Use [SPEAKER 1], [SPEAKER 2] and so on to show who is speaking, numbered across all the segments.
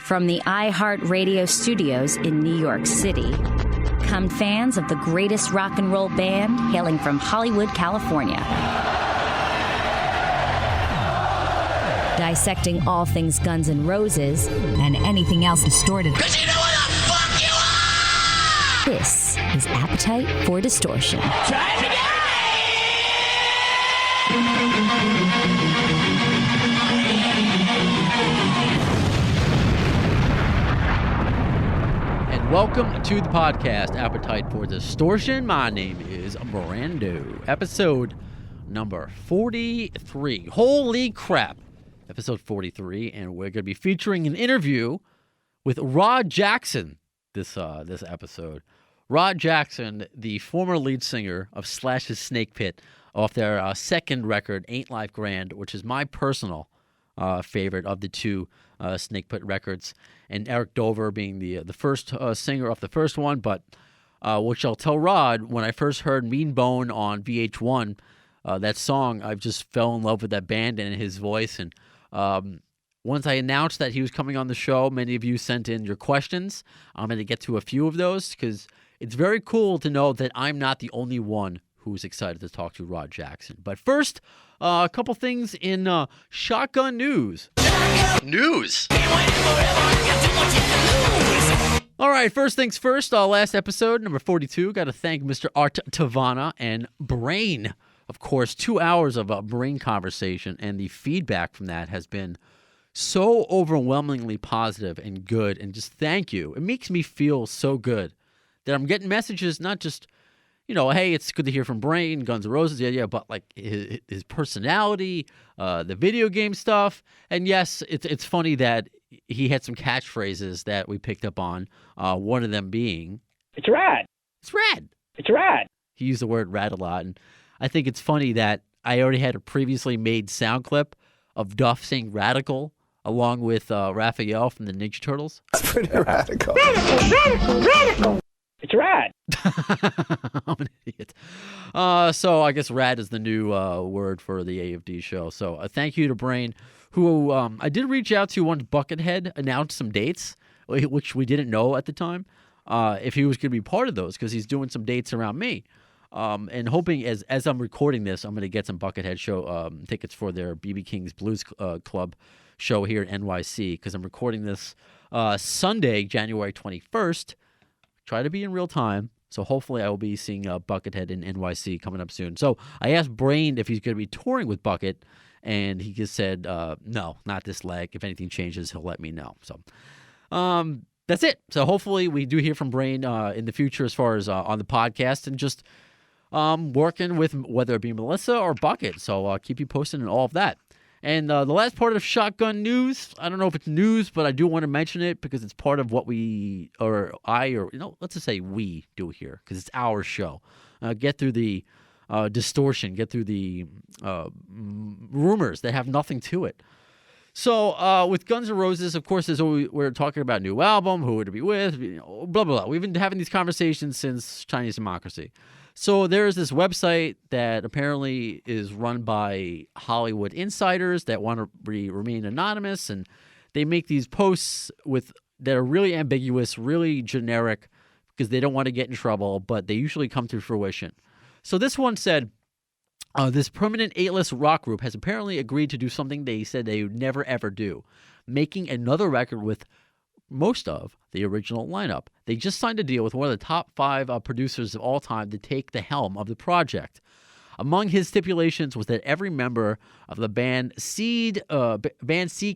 [SPEAKER 1] From the iHeartRadio studios in New York City, come fans of the greatest rock and roll band hailing from Hollywood, California. Dissecting all things Guns N' Roses and anything else distorted.
[SPEAKER 2] 'Cause you know what the fuck you are!
[SPEAKER 1] This is Appetite for Distortion.
[SPEAKER 2] Try it again!
[SPEAKER 3] And welcome to the podcast, Appetite for Distortion. My name is Brando. Episode number 43. Holy crap. Episode 43, and we're going to be featuring an interview with Rod Jackson this episode. Rod Jackson, the former lead singer of Slash's Snakepit, off their second record, Ain't Life Grand, which is my personal favorite of the two Snakepit records, and Eric Dover being the first singer off the first one. But which I'll tell Rod, when I first heard Mean Bone on VH1, that song, I just fell in love with that band and his voice. And once I announced that he was coming on the show, many of you sent in your questions. I'm going to get to a few of those because it's very cool to know that I'm not the only one who's excited to talk to Rod Jackson. But first, a couple things in Shotgun News. News! All right, first things first, last episode, number 42, got to thank Mr. Art Tavana and Brain. Of course, 2 hours of a Brain conversation, and the feedback from that has been so overwhelmingly positive and good, and just thank you. It makes me feel so good that I'm getting messages, not just, hey, it's good to hear from Brain, Guns N' Roses, yeah, but like his personality, the video game stuff, and yes, it's funny that he had some catchphrases that we picked up on, one of them being,
[SPEAKER 4] "It's rad.
[SPEAKER 3] It's rad.
[SPEAKER 4] It's rad."
[SPEAKER 3] He used the word rad a lot, and I think it's funny that I already had a previously made sound clip of Duff saying radical along with Raphael from the Ninja Turtles.
[SPEAKER 5] That's pretty radical.
[SPEAKER 4] Radical. It's rad.
[SPEAKER 3] I'm an idiot. So I guess rad is the new word for the AFD show. So thank you to Brain, who I did reach out to once Buckethead announced some dates, which we didn't know at the time, if he was going to be part of those, because he's doing some dates around me. And hoping as I'm recording this, I'm going to get some Buckethead show tickets for their BB King's Blues Club show here in NYC, because I'm recording this Sunday, January 21st. Try to be in real time, so hopefully I will be seeing Buckethead in NYC coming up soon. So I asked Brain if he's going to be touring with Bucket, and he just said, no, not this leg. If anything changes, he'll let me know. So that's it. So hopefully we do hear from Brain in the future as far as on the podcast, and just working with whether it be Melissa or Bucket. So keep you posted on all of that. And the last part of Shotgun News, I don't know if it's news, but I do want to mention it because it's part of what let's just say we do here, because it's our show. Get through the distortion, get through the rumors that have nothing to it. So with Guns N' Roses, of course, we're talking about new album, who would it be with, blah, blah, blah. We've been having these conversations since Chinese Democracy. So there's this website that apparently is run by Hollywood insiders that want to remain anonymous, and they make these posts that are really ambiguous, really generic, because they don't want to get in trouble, but they usually come to fruition. So this one said, this permanent A-list rock group has apparently agreed to do something they said they would never, ever do, making another record with most of the original lineup. They just signed a deal with one of the top 5 producers of all time to take the helm of the project. Among his stipulations was that every member of the band cede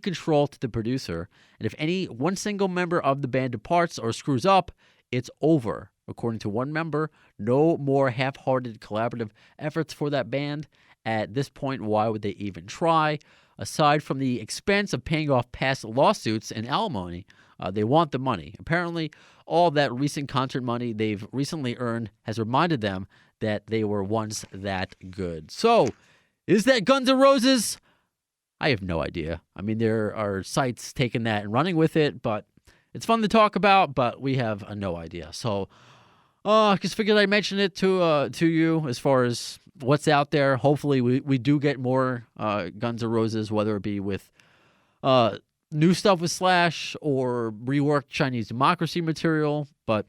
[SPEAKER 3] control to the producer, and if any one single member of the band departs or screws up, it's over. According to one member, no more half-hearted collaborative efforts for that band. At this point, why would they even try? Aside from the expense of paying off past lawsuits and alimony, they want the money. Apparently, all that recent concert money they've recently earned has reminded them that they were once that good. So, is that Guns N' Roses? I have no idea. I mean, there are sites taking that and running with it, but it's fun to talk about, but we have no idea. So, I just figured I'd mention it to you as far as what's out there. Hopefully, we do get more Guns N' Roses, whether it be with new stuff with Slash or reworked Chinese Democracy material. But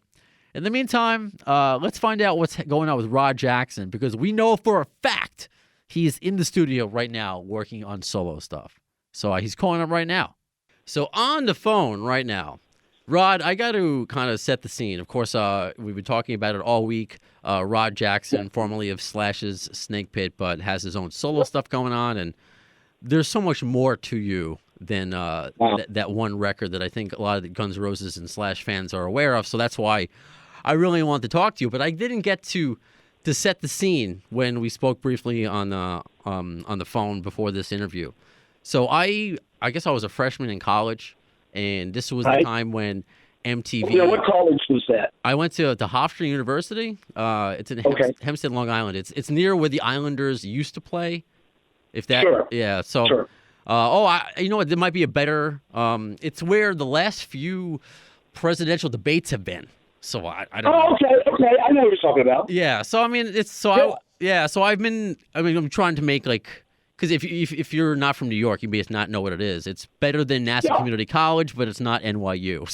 [SPEAKER 3] in the meantime, let's find out what's going on with Rod Jackson, because we know for a fact he is in the studio right now working on solo stuff. So he's calling up right now. So on the phone right now, Rod, I got to kind of set the scene. Of course, we've been talking about it all week. Rod Jackson, formerly of Slash's Snakepit, but has his own solo stuff going on. And there's so much more to you than that one record that I think a lot of the Guns N' Roses and Slash fans are aware of. So that's why I really wanted to talk to you. But I didn't get to set the scene when we spoke briefly on the phone before this interview. So I guess I was a freshman in college. And this was the time when MTV...
[SPEAKER 4] Yeah, what college was that?
[SPEAKER 3] I went to Hofstra University. It's in Hempstead, Long Island. It's near where the Islanders used to play. If that...
[SPEAKER 4] Sure.
[SPEAKER 3] Yeah, so...
[SPEAKER 4] Sure.
[SPEAKER 3] You know what? There might be a better... it's where the last few presidential debates have been. So I don't know.
[SPEAKER 4] Oh, okay. I know what you're talking about.
[SPEAKER 3] Yeah, so I mean, it's... So I've been... I'm trying to make, like... Because if you're not from New York, you may just not know what it is. It's better than Nassau Community College, but it's not NYU.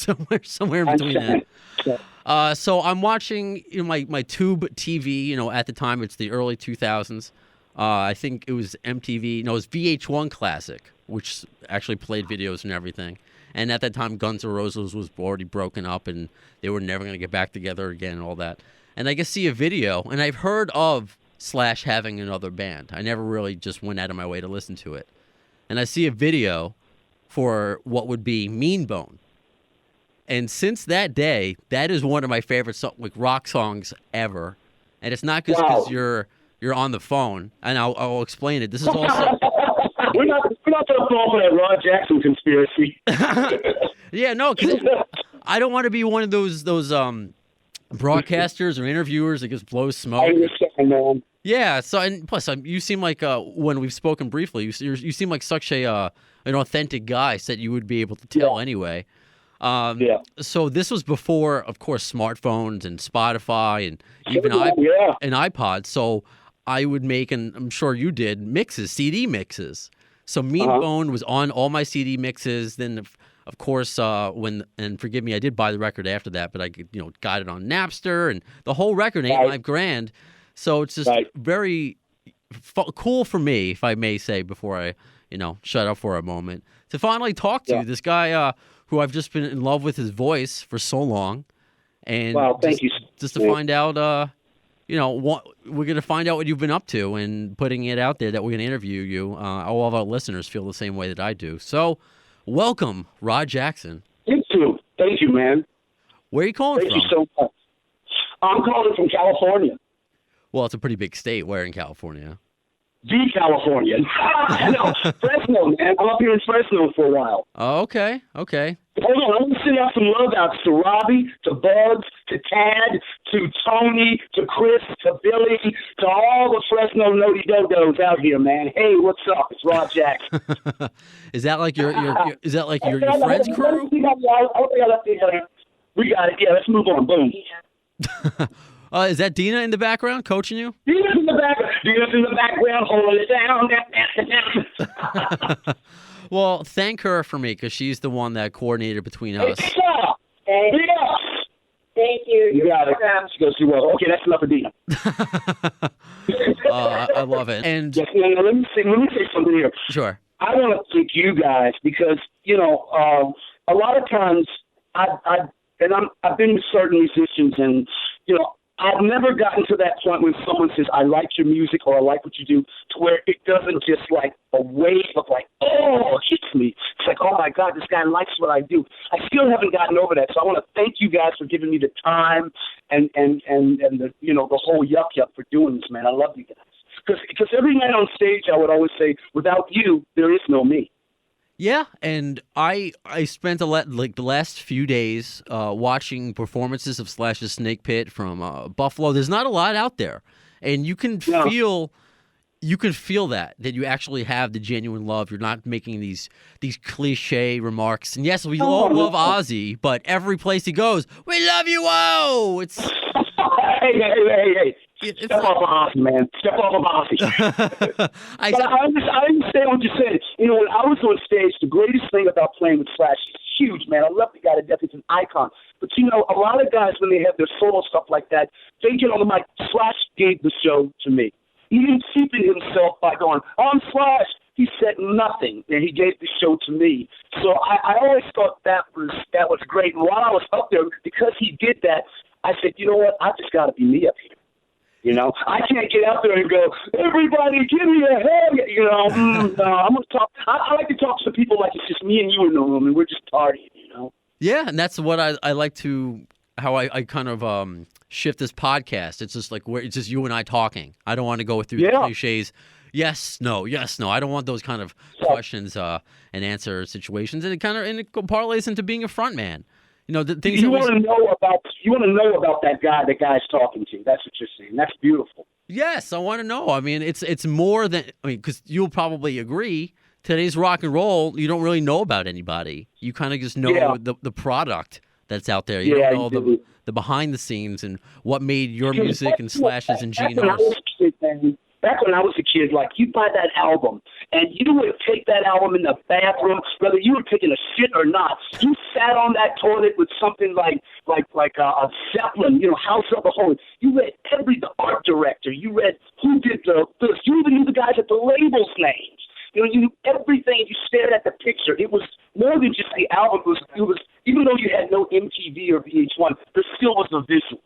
[SPEAKER 3] Somewhere in between that. So I'm watching my tube TV. At the time, it's the early 2000s. I think it was MTV. No, it was VH1 Classic, which actually played videos and everything. And at that time, Guns N' Roses was already broken up, and they were never going to get back together again and all that. And I see a video, and I've heard of Slash having another band. I never really just went out of my way to listen to it. And I see a video for what would be Mean Bone. And since that day, that is one of my favorite rock songs ever. And it's not just because you're on the phone. And I'll explain it. This is also...
[SPEAKER 4] we're not going to fall for that Rod Jackson conspiracy.
[SPEAKER 3] Yeah, no, because I don't want to be one of those broadcasters or interviewers that just blows smoke.
[SPEAKER 4] I understand, man.
[SPEAKER 3] Yeah, so and plus you seem like when we've spoken briefly, you seem like such an authentic guy, so that you would be able to tell anyway. So this was before, of course, smartphones and Spotify and even iPods. So I would make, and I'm sure you did, CD mixes. So Mean Bone was on all my CD mixes. Then of course, and forgive me, I did buy the record after that, but I got it on Napster, and the whole record, $8,500. So it's just very cool for me, if I may say, before I, shut up for a moment, to finally talk to you, this guy who I've just been in love with his voice for so long. And
[SPEAKER 4] thank you.
[SPEAKER 3] Just to find out, we're going to find out what you've been up to and putting it out there that we're going to interview you. All of our listeners feel the same way that I do. So welcome, Rod Jackson.
[SPEAKER 4] Thank you, man.
[SPEAKER 3] Where are you calling from?
[SPEAKER 4] Thank you so much. I'm calling from California.
[SPEAKER 3] Well, it's a pretty big state. Where in California?
[SPEAKER 4] The California. No, Fresno, man. I'm up here in Fresno for a while.
[SPEAKER 3] Oh, okay.
[SPEAKER 4] Hold on. I'm going to send out some love outs to Robbie, to Bugs, to Tad, to Tony, to Chris, to Billy, to all the Fresno Noti-Dodos out here, man. Hey, what's up? It's Rod Jackson.
[SPEAKER 3] Is that like your friend's crew?
[SPEAKER 4] We got it. Yeah, let's move on. Boom.
[SPEAKER 3] Is that Dina in the background coaching you?
[SPEAKER 4] Dina's in the background holding it down.
[SPEAKER 3] Well, thank her for me, because she's the one that coordinated between us.
[SPEAKER 5] Thank you.
[SPEAKER 4] You got it. She goes, well, okay, that's enough of Dina.
[SPEAKER 3] I love it. And
[SPEAKER 4] let me say something here.
[SPEAKER 3] Sure.
[SPEAKER 4] I want to thank you guys because, a lot of times I've been with certain musicians, and, I've never gotten to that point when someone says, I like your music or I like what you do, to where it doesn't just like a wave of hits me. It's like, oh my God, this guy likes what I do. I still haven't gotten over that. So I want to thank you guys for giving me the time and the, the whole yuck for doing this, man. I love you guys. Because every night on stage, I would always say, without you, there is no me.
[SPEAKER 3] Yeah, and I spent the last few days watching performances of Slash's Snakepit from Buffalo. There's not a lot out there, and you can feel that you actually have the genuine love. You're not making these cliche remarks. And yes, we all love Ozzy, but every place he goes, we love you. Whoa! It's
[SPEAKER 4] hey. Step off of Ozzy, man. Step off of Ozzy. But I understand what you're saying. You know, when I was on stage, the greatest thing about playing with Slash is huge, man. I love the guy to death. He's an icon. But, you know, a lot of guys, when they have their solo stuff like that, they get on the mic. Slash gave the show to me. He didn't cheapen himself by going, I'm Slash. He said nothing, and he gave the show to me. So I always thought that was great. And while I was up there, because he did that, I said, you know what? I just got to be me up here. You know, I can't get out there and go, everybody give me a hug. You know, no, I'm going to talk. I like to talk to people like it's just me and you in the room, and we're just partying, you know?
[SPEAKER 3] Yeah, and that's what I like to, how I kind of shift this podcast. It's just like it's just you and I talking. I don't want to go through the cliches. Yes, no. I don't want those kind of questions and answer situations. And it parlays into being a front man. You know, the things
[SPEAKER 4] you want to know about that guy the guy's talking to. That's what you're saying. That's beautiful.
[SPEAKER 3] Yes, I want to know. I mean, it's more than, because you'll probably agree, today's rock and roll, you don't really know about anybody. You kind of just know the product that's out there. You don't know the behind the scenes and what made your music and Slash's and Gino's.
[SPEAKER 4] Back when I was a kid, like, you'd buy that album, and you would take that album in the bathroom, whether you were taking a shit or not. You sat on that toilet with something like a Zeppelin, you know, House of the Holy. You read the art director. You read who did this. You even knew the guys at the labels' names. You know, you knew everything. You stared at the picture. It was more than just the album. It was even though you had no MTV or VH1, there still was a visual.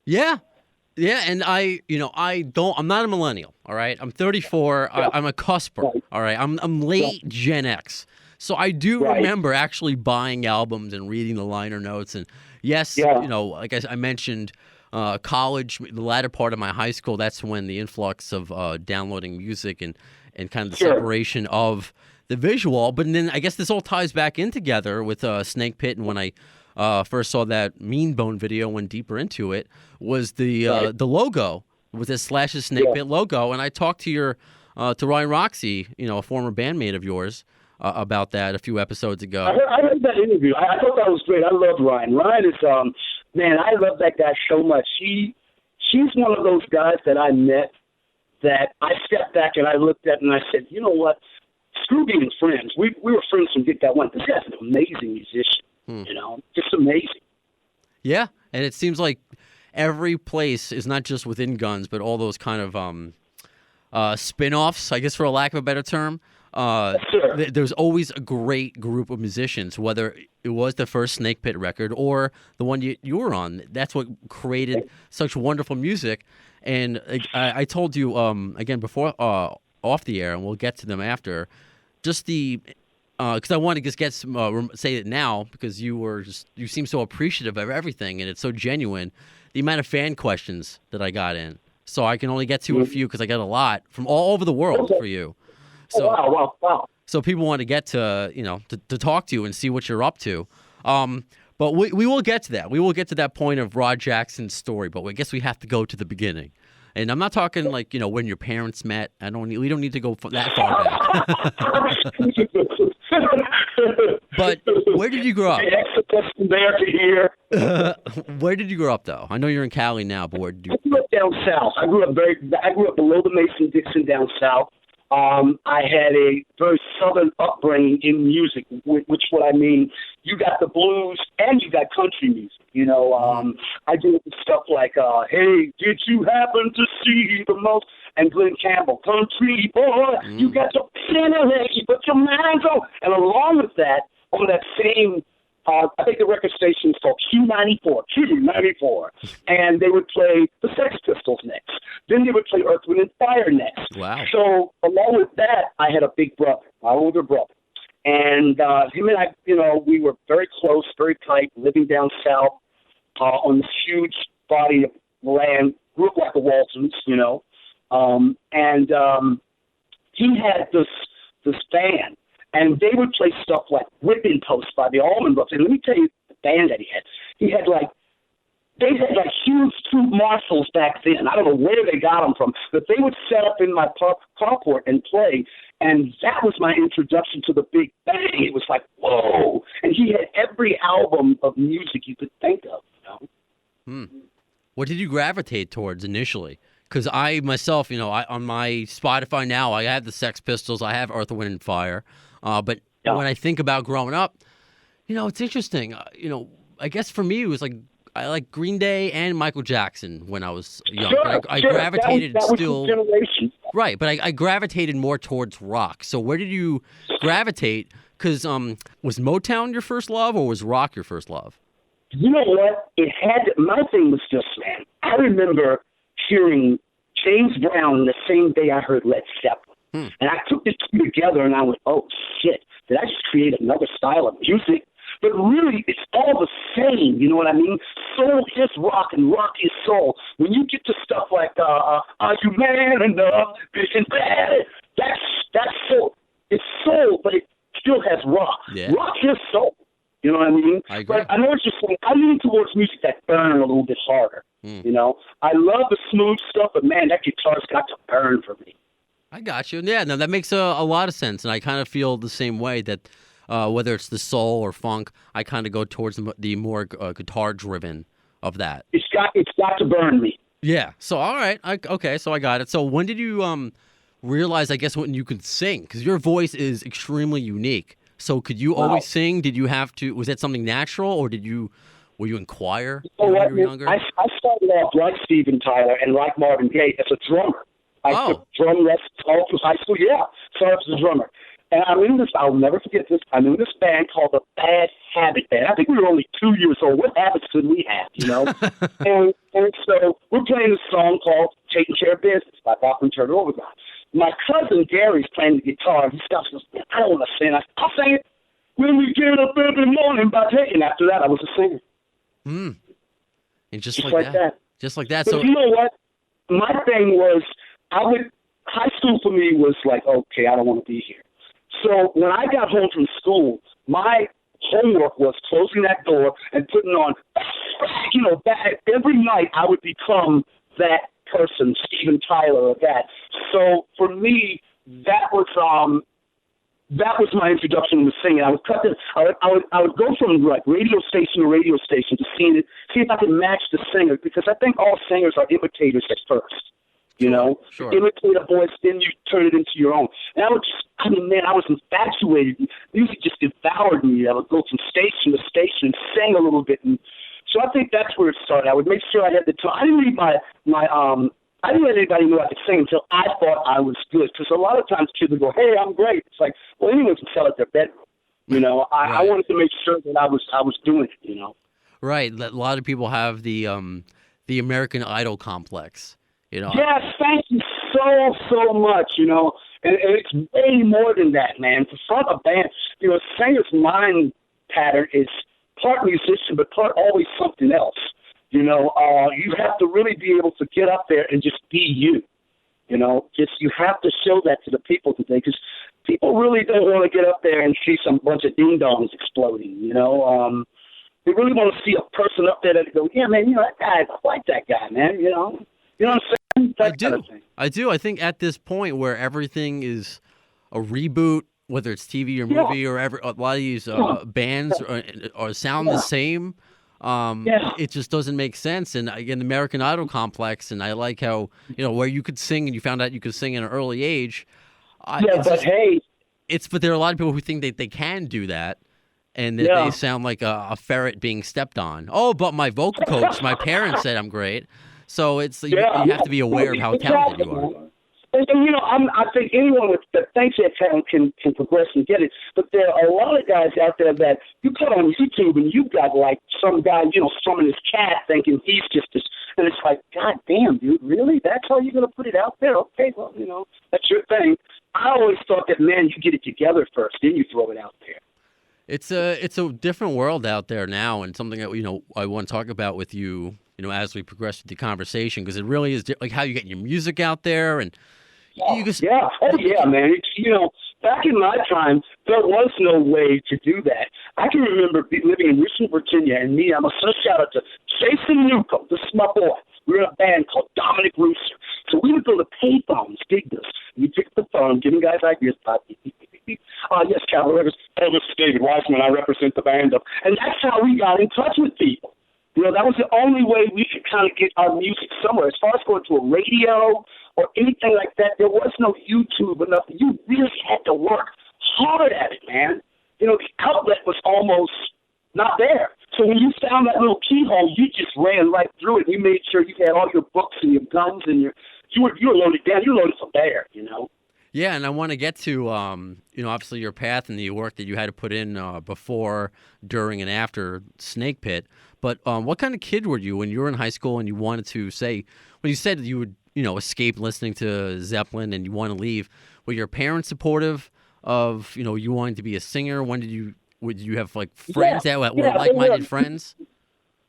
[SPEAKER 3] Yeah. Yeah, and I'm not a millennial, all right? I'm 34. I'm a cusper, all right? I'm late Gen X. So I do remember actually buying albums and reading the liner notes. And yes, you know, like I mentioned, college, the latter part of my high school, that's when the influx of downloading music and kind of the separation of the visual. But then I guess this all ties back in together with Snakepit, and when I first saw that Mean Bone video, went deeper into it, was the logo, with the Slash's Snakepit logo. And I talked to Ryan Roxie, you know, a former bandmate of yours, about that a few episodes ago.
[SPEAKER 4] I heard that interview. I thought that was great. I love Ryan. Ryan is, man, I love that guy so much. She's one of those guys that I met that I stepped back and I looked at and I said, you know what? Screw being friends. We were friends from get that one. This guy's an amazing musician. You know, just amazing.
[SPEAKER 3] Yeah, and it seems like every place is not just within Guns, but all those kind of spin-offs, I guess, for a lack of a better term. There's always a great group of musicians, whether it was the first Snakepit record or the one you were on. That's what created such wonderful music. And I told you, again, before off the air, and we'll get to them after, just the... because I want to just get some, say it now, because you seem so appreciative of everything, and it's so genuine. The amount of fan questions that I got in, so I can only get to a few because I got a lot from all over the world for you. So,
[SPEAKER 4] wow.
[SPEAKER 3] So people want to get to to talk to you and see what you're up to. But we will get to that. We will get to that point of Rod Jackson's story. But I guess we have to go to the beginning. And I'm not talking like, when your parents met. We don't need to go that far back. But where did you grow up?
[SPEAKER 4] There to here.
[SPEAKER 3] Where did you grow up, though? I know you're in Cali now, but where did you?
[SPEAKER 4] I grew up down south. I grew up below the Mason-Dixon down south. I had a very southern upbringing in music, which what I mean, you got the blues and you got country music. I did stuff like, hey, did you happen to see the most? And Glenn Campbell, country boy, you got to you put your minds on. And along with that, on that same, I think the record station is called Q94, and they would play the Sex Pistols next. Then they would play Earth, Wind, and Fire next.
[SPEAKER 3] Wow.
[SPEAKER 4] So along with that, I had a big brother, my older brother. And him and I, we were very close, very tight, living down south on this huge body of land, grew up like the Waltons, and he had this band, and they would play stuff like Whipping Post by the Allman Brothers. And let me tell you the band that he had. They had huge tube Marshalls back then. I don't know where they got them from, but they would set up in my carport and play, and that was my introduction to the big bang. It was like, whoa. And he had every album of music you could think of,
[SPEAKER 3] What did you gravitate towards initially? Because I myself, on my Spotify now, I have the Sex Pistols, I have Earth, Wind, and Fire. But when I think about growing up, it's interesting. I guess for me, it was like I like Green Day and Michael Jackson when I was young.
[SPEAKER 4] Sure,
[SPEAKER 3] but I gravitated
[SPEAKER 4] that was
[SPEAKER 3] still.
[SPEAKER 4] your generation.
[SPEAKER 3] Right, but I gravitated more towards rock. So where did you gravitate? Because was Motown your first love, or was rock your first love?
[SPEAKER 4] You know what? My thing was just, man, I remember hearing James Brown the same day I heard Led Zeppelin. And I took the two together and I went, oh, shit, did I just create another style of music? But really, it's all the same, you know what I mean? Soul is rock and rock is soul. When you get to stuff like, are you man enough, bitch and bad, that's soul. It's soul, but it still has rock. Yeah. Rock is soul. You know what I mean?
[SPEAKER 3] I agree.
[SPEAKER 4] But I know what you're saying. I lean towards music that burn a little bit harder. I love the smooth stuff, but man, that guitar's got to burn for me.
[SPEAKER 3] I got you. Yeah, no, that makes a lot of sense, and I kind of feel the same way that whether it's the soul or funk, I kind of go towards the more guitar-driven of that.
[SPEAKER 4] It's got to burn me.
[SPEAKER 3] Yeah. So all right, okay. So I got it. So when did you realize? I guess when you could sing, because your voice is extremely unique. So could you always sing? Did you have to? Was that something natural, or were you in choir when you were younger?
[SPEAKER 4] I started off like Steven Tyler and like Marvin Gaye as a drummer. I took drum lessons all through high school. Yeah, started as a drummer. And I'll never forget this. I'm in this band called the Bad Habit Band. I think we were only 2 years old. What habits could we have, and so we're playing this song called Taking Care of Business by Bachman Turner Overdrive. My cousin Gary's playing the guitar, and he stops and goes, I don't want to sing. I'll sing it when we get up every morning by taking. After that, I was a singer.
[SPEAKER 3] And just like that. Just like that.
[SPEAKER 4] But
[SPEAKER 3] So
[SPEAKER 4] you know what? My thing was, high school for me was like, okay, I don't want to be here. So when I got home from school, my homework was closing that door and putting on, every night I would become that person, Steven Tyler or that. So for me, that was my introduction to singing. I would I would go from like radio station to radio station to see if I could match the singer, because I think all singers are imitators at first.
[SPEAKER 3] Sure.
[SPEAKER 4] Imitate a voice, then you turn it into your own. And I was infatuated. Music just devoured me. I would go from station to station and sing a little bit. And so I think that's where it started. I would make sure I had the tone. I didn't I didn't let anybody know I could sing until I thought I was good. Because a lot of times kids would go, hey, I'm great. It's like, well, anyone can sell at their bedroom. I wanted to make sure that I was doing it,
[SPEAKER 3] Right. A lot of people have the American Idol complex.
[SPEAKER 4] Yes, thank you so much, and it's way more than that, man. To front a band, a singer's mind pattern is part musician, but part always something else. You have to really be able to get up there and just be you. You have to show that to the people today, because people really don't want to get up there and see some bunch of ding-dongs exploding, They really want to see a person up there that go, yeah, man, that guy, I like that guy, man, You know what I'm saying?
[SPEAKER 3] I do. I think at this point where everything is a reboot, whether it's TV or movie or a lot of these bands are sound the same, it just doesn't make sense. And again, the American Idol complex, and I like how, where you could sing and you found out you could sing at an early age. But there are a lot of people who think that they can do that. And that they sound like a ferret being stepped on. Oh, but my vocal coach, my parents said I'm great. So you have to be aware of how talented you are.
[SPEAKER 4] And I think anyone that thinks they're talented can progress and get it. But there are a lot of guys out there that you put on YouTube and you've got like some guy, strumming his cat thinking he's just this. And it's like, God damn, dude, really? That's how you're going to put it out there? Okay, well, that's your thing. I always thought that, man, you get it together first, then you throw it out there.
[SPEAKER 3] It's a different world out there now, and something that I want to talk about with you, as we progress with the conversation, because it really is like how you get your music out there, and you just
[SPEAKER 4] man. Back in my time, there was no way to do that. I can remember living in Richmond, Virginia, and I'm a shout out to Jason Newcomb. This is my boy. We were in a band called Dominic Rooster. So we would go to payphones, dig this. We pick up the phone, giving guys ideas. Yes, Cavalry. This is David Weissman. I represent the band. And that's how we got in touch with people. You know, that was the only way we could kind of get our music somewhere. As far as going to a radio or anything like that, there was no YouTube enough. You really had to work hard at it, man. You know, the outlet was almost not there. So when you found that little keyhole, you just ran right through it. You made sure you had all your books and your guns and you were loaded down. You were loaded for bear, you know.
[SPEAKER 3] Yeah, and I want to get to, you know, obviously your path and the work that you had to put in before, during, and after Snakepit. But what kind of kid were you when you were in high school and you wanted to say, when you said you would, you know, escape listening to Zeppelin and you want to leave, were your parents supportive of, you know, you wanting to be a singer? Would you have like friends that were like-minded friends?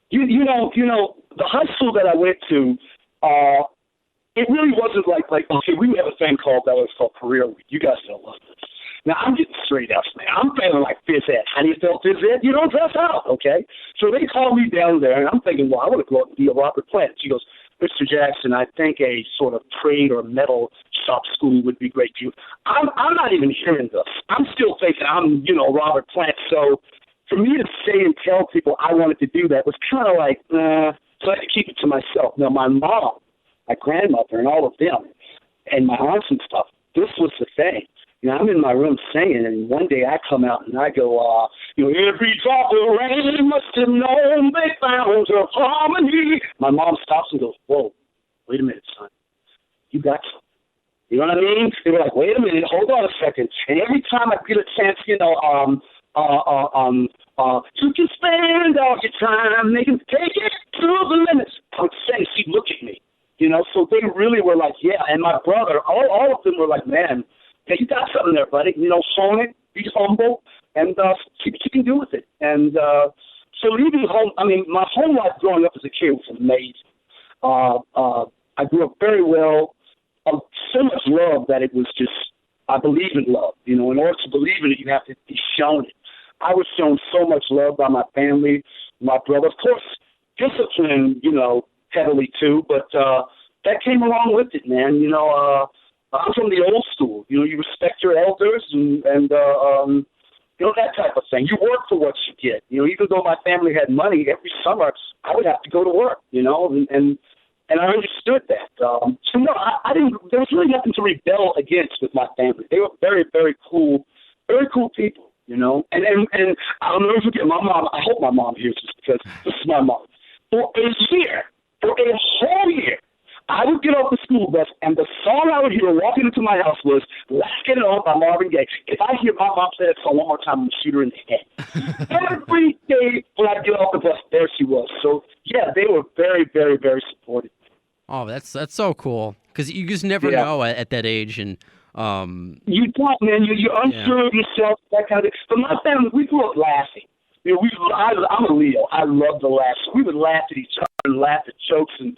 [SPEAKER 4] You know, the high school that I went to, it really wasn't like okay, we have a thing called Career Week. You guys don't love this. Now I'm getting straight up, man. I'm feeling like phys ed. How do you feel phys ed? You don't dress out, okay? So they called me down there, and I'm thinking, well, I want to go up and be a Robert Plant. She goes, Mr. Jackson, I think a sort of trade or metal shop school would be great for you. I'm not even hearing this. I'm still thinking I'm, you know, Robert Plant. So for me to say and tell people I wanted to do that was kind of like, so I had to keep it to myself. Now, my mom, my grandmother, and all of them, and my aunts and stuff, this was the thing. You know, I'm in my room singing, and one day I come out and I go, you know, every drop of rain must have known they found a harmony. My mom stops and goes, whoa, wait a minute, son. You got something. You know what I mean? They were like, wait a minute, hold on a second. And every time I get a chance, you know, you can spend all your time, they can take it to the limits. I would say, she'd look at me, you know, so they really were like, yeah. And my brother, all of them were like, man, yeah, you got something there, buddy. You know, show it, be humble, and see what you can do with it. And so leaving home, I mean, my whole life growing up as a kid was amazing. I grew up very well, so much love that it was just, I believe in love. You know, in order to believe in it, you have to be shown it. I was shown so much love by my family, my brother. Of course, discipline, you know, heavily too, but that came along with it, man. You know, I'm from the old school. You know, you respect your elders and you know, that type of thing. You work for what you get. You know, even though my family had money, every summer I would have to go to work, you know, and I understood that. So no, I didn't, there was really nothing to rebel against with my family. They were very, very cool people, you know, and I'll never forget my mom. I hope my mom hears this because this is my mom. For a whole year, I would get off the school bus, and the song I would hear walking into my house was "Let's Get It On" by Marvin Gaye. If I hear my mom say that song one more time, I'm going to shoot her in the head. Every day when I get off the bus, there she was. So, yeah, they were very, very, very supportive.
[SPEAKER 3] Oh, that's so cool, because you just never know at that age. And
[SPEAKER 4] you don't, man. You're unsure of yourself, that kind of thing. But my family, we grew up laughing. You know, I'm a Leo. I love to laugh. So we would laugh at each other and laugh at jokes, and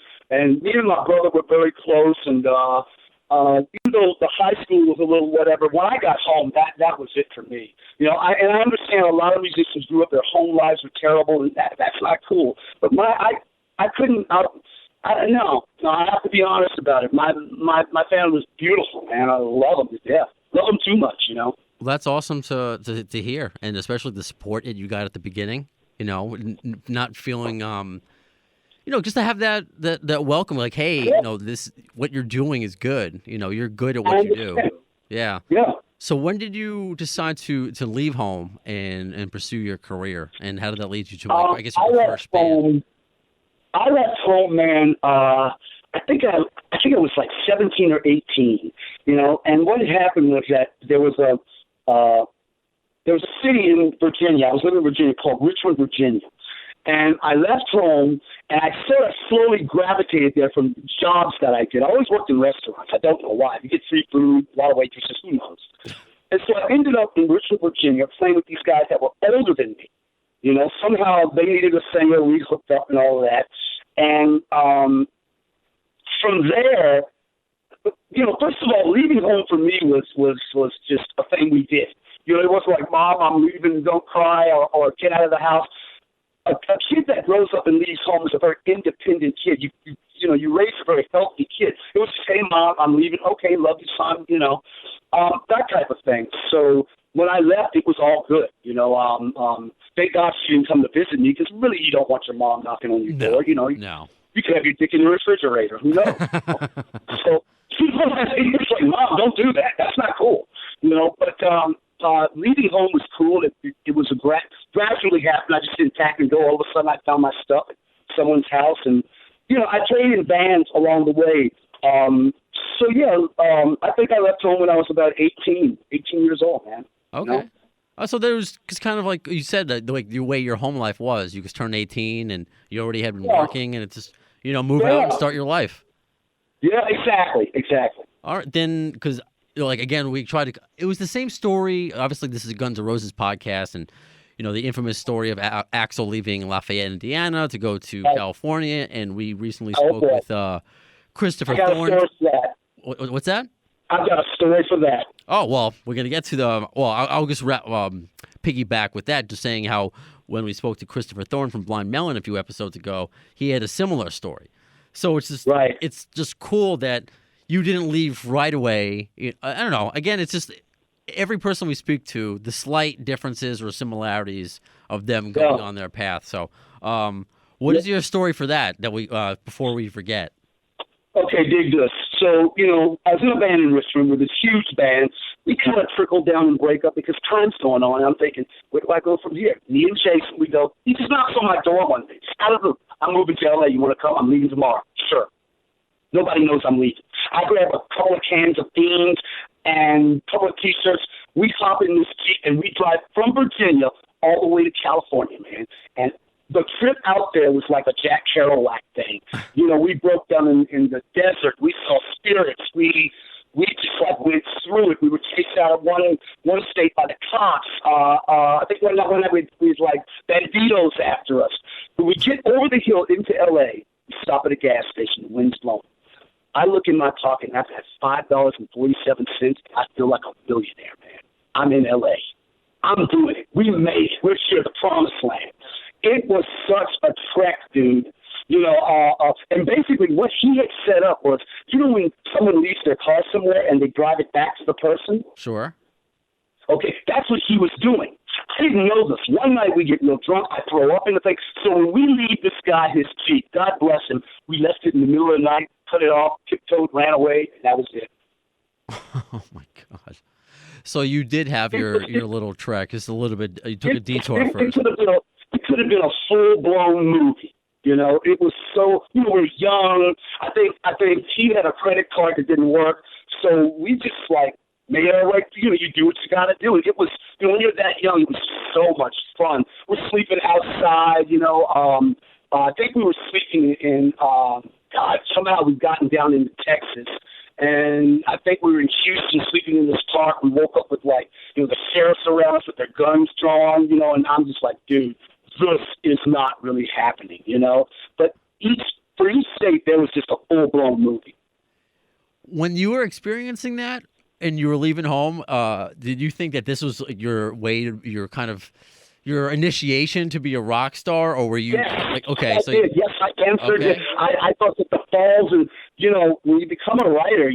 [SPEAKER 4] me and my brother were very close. And even though the high school was a little whatever, when I got home, that was it for me. You know, I understand a lot of musicians grew up, their home lives were terrible, and that's not cool. But I couldn't. No, I have to be honest about it. My family was beautiful, man. I love them to death. Love them too much, you know.
[SPEAKER 3] Well, that's awesome to hear, and especially the support that you got at the beginning. You know, not feeling, you know, just to have that welcome, like, hey, you know, this what you're doing is good. You know, you're good at what you do. Yeah.
[SPEAKER 4] Yeah.
[SPEAKER 3] So when did you decide to leave home and pursue your career, and how did that lead you to, I guess, your first band?
[SPEAKER 4] I left home, man. I think I was like 17 or 18, you know. And what happened was that there was a city in Virginia. I was living in Virginia called Richmond, Virginia. And I left home, and I sort of slowly gravitated there from jobs that I did. I always worked in restaurants. I don't know why. You get free food, a lot of waitresses, who knows. And so I ended up in Richmond, Virginia, playing with these guys that were older than me. You know, somehow they needed a singer. We hooked up and all of that. And from there, you know, first of all, leaving home for me was just a thing we did. You know, it wasn't like, Mom, I'm leaving, don't cry, or get out of the house. A kid that grows up and leaves home is a very independent kid. You know, you raise a very healthy kid. It was just, hey, Mom, I'm leaving. Okay, love you, son, you know, that type of thing. So when I left, it was all good. Thank God she didn't come to visit me, because really you don't want your mom knocking on your door.
[SPEAKER 3] No.
[SPEAKER 4] You could have your dick in the refrigerator. Who knows? So it's like, Mom, don't do that. That's not cool. But leaving home was cool. It was gradually happened. I just didn't pack and go. All of a sudden, I found my stuff at someone's house, and I played in bands along the way. I think I left home when I was about 18 years old, man.
[SPEAKER 3] Okay. So there was, because kind of like you said, that the way your home life was, you just turned 18 and you already had been working, and it's just, move out and start your life.
[SPEAKER 4] Yeah, exactly.
[SPEAKER 3] All right, then, because, again, we tried to, it was the same story. Obviously, this is a Guns N' Roses podcast, and, the infamous story of Axl leaving Lafayette, Indiana to go to California, and we recently spoke with Christopher Thorne. What's that?
[SPEAKER 4] I've got a story for that.
[SPEAKER 3] Oh, well, we're going to get to I'll just piggyback with that, just saying how when we spoke to Christopher Thorne from Blind Melon a few episodes ago, he had a similar story. So it's just It's just cool that you didn't leave right away. I don't know. Again, it's just every person we speak to, the slight differences or similarities of them going on their path. So what is your story for that we before we forget?
[SPEAKER 4] Okay, dig this. So, I was in a band in Richmond with this huge band. We kind of trickled down and break up because time's going on. And I'm thinking, where do I go from here? Me and Jason, we go, he just knocks on my door one day. Out of the, I'm moving to L.A. You want to come? I'm leaving tomorrow. Sure. Nobody knows I'm leaving. I grab a couple of cans of beans and a couple of T-shirts. We hop in this Jeep and we drive from Virginia all the way to California, man. And the trip out there was like a Jack Kerouac thing. We broke down in the desert. We saw spirits. We just went through it. We were chased out of one state by the cops. I think one night we was like banditos after us. When we get over the hill into L.A., we stop at a gas station. The wind's blowing. I look in my pocket and I've had $5.47. I feel like a billionaire, man. I'm in L.A. I'm doing it. We made it. We're here, the promised land. It was such a trek, dude. And basically what he had set up was, when someone leaves their car somewhere and they drive it back to the person?
[SPEAKER 3] Sure.
[SPEAKER 4] Okay, that's what he was doing. I didn't know this. One night we get real drunk. I throw up in the thing. So when we leave this guy his Jeep, God bless him, we left it in the middle of the night, cut it off, tiptoed, ran away, and that was it.
[SPEAKER 3] Oh, my God. So you did have your little trek. Just a little bit. You took a detour first.
[SPEAKER 4] It could have been a full-blown movie. It was so, we were young. I think he had a credit card that didn't work. So we just made it right. You do what you got to do. It was, when you're that young, it was so much fun. We're sleeping outside, I think we were sleeping in, somehow we've gotten down into Texas. And I think we were in Houston sleeping in this park. We woke up with the sheriffs around us with their guns drawn, and I'm just like, dude, this is not really happening, But for each state, there was just a full-blown movie.
[SPEAKER 3] When you were experiencing that and you were leaving home, did you think that this was your way, your initiation to be a rock star, or were you okay?
[SPEAKER 4] I did. Yes, I answered it. I thought that the falls, and when you become a writer,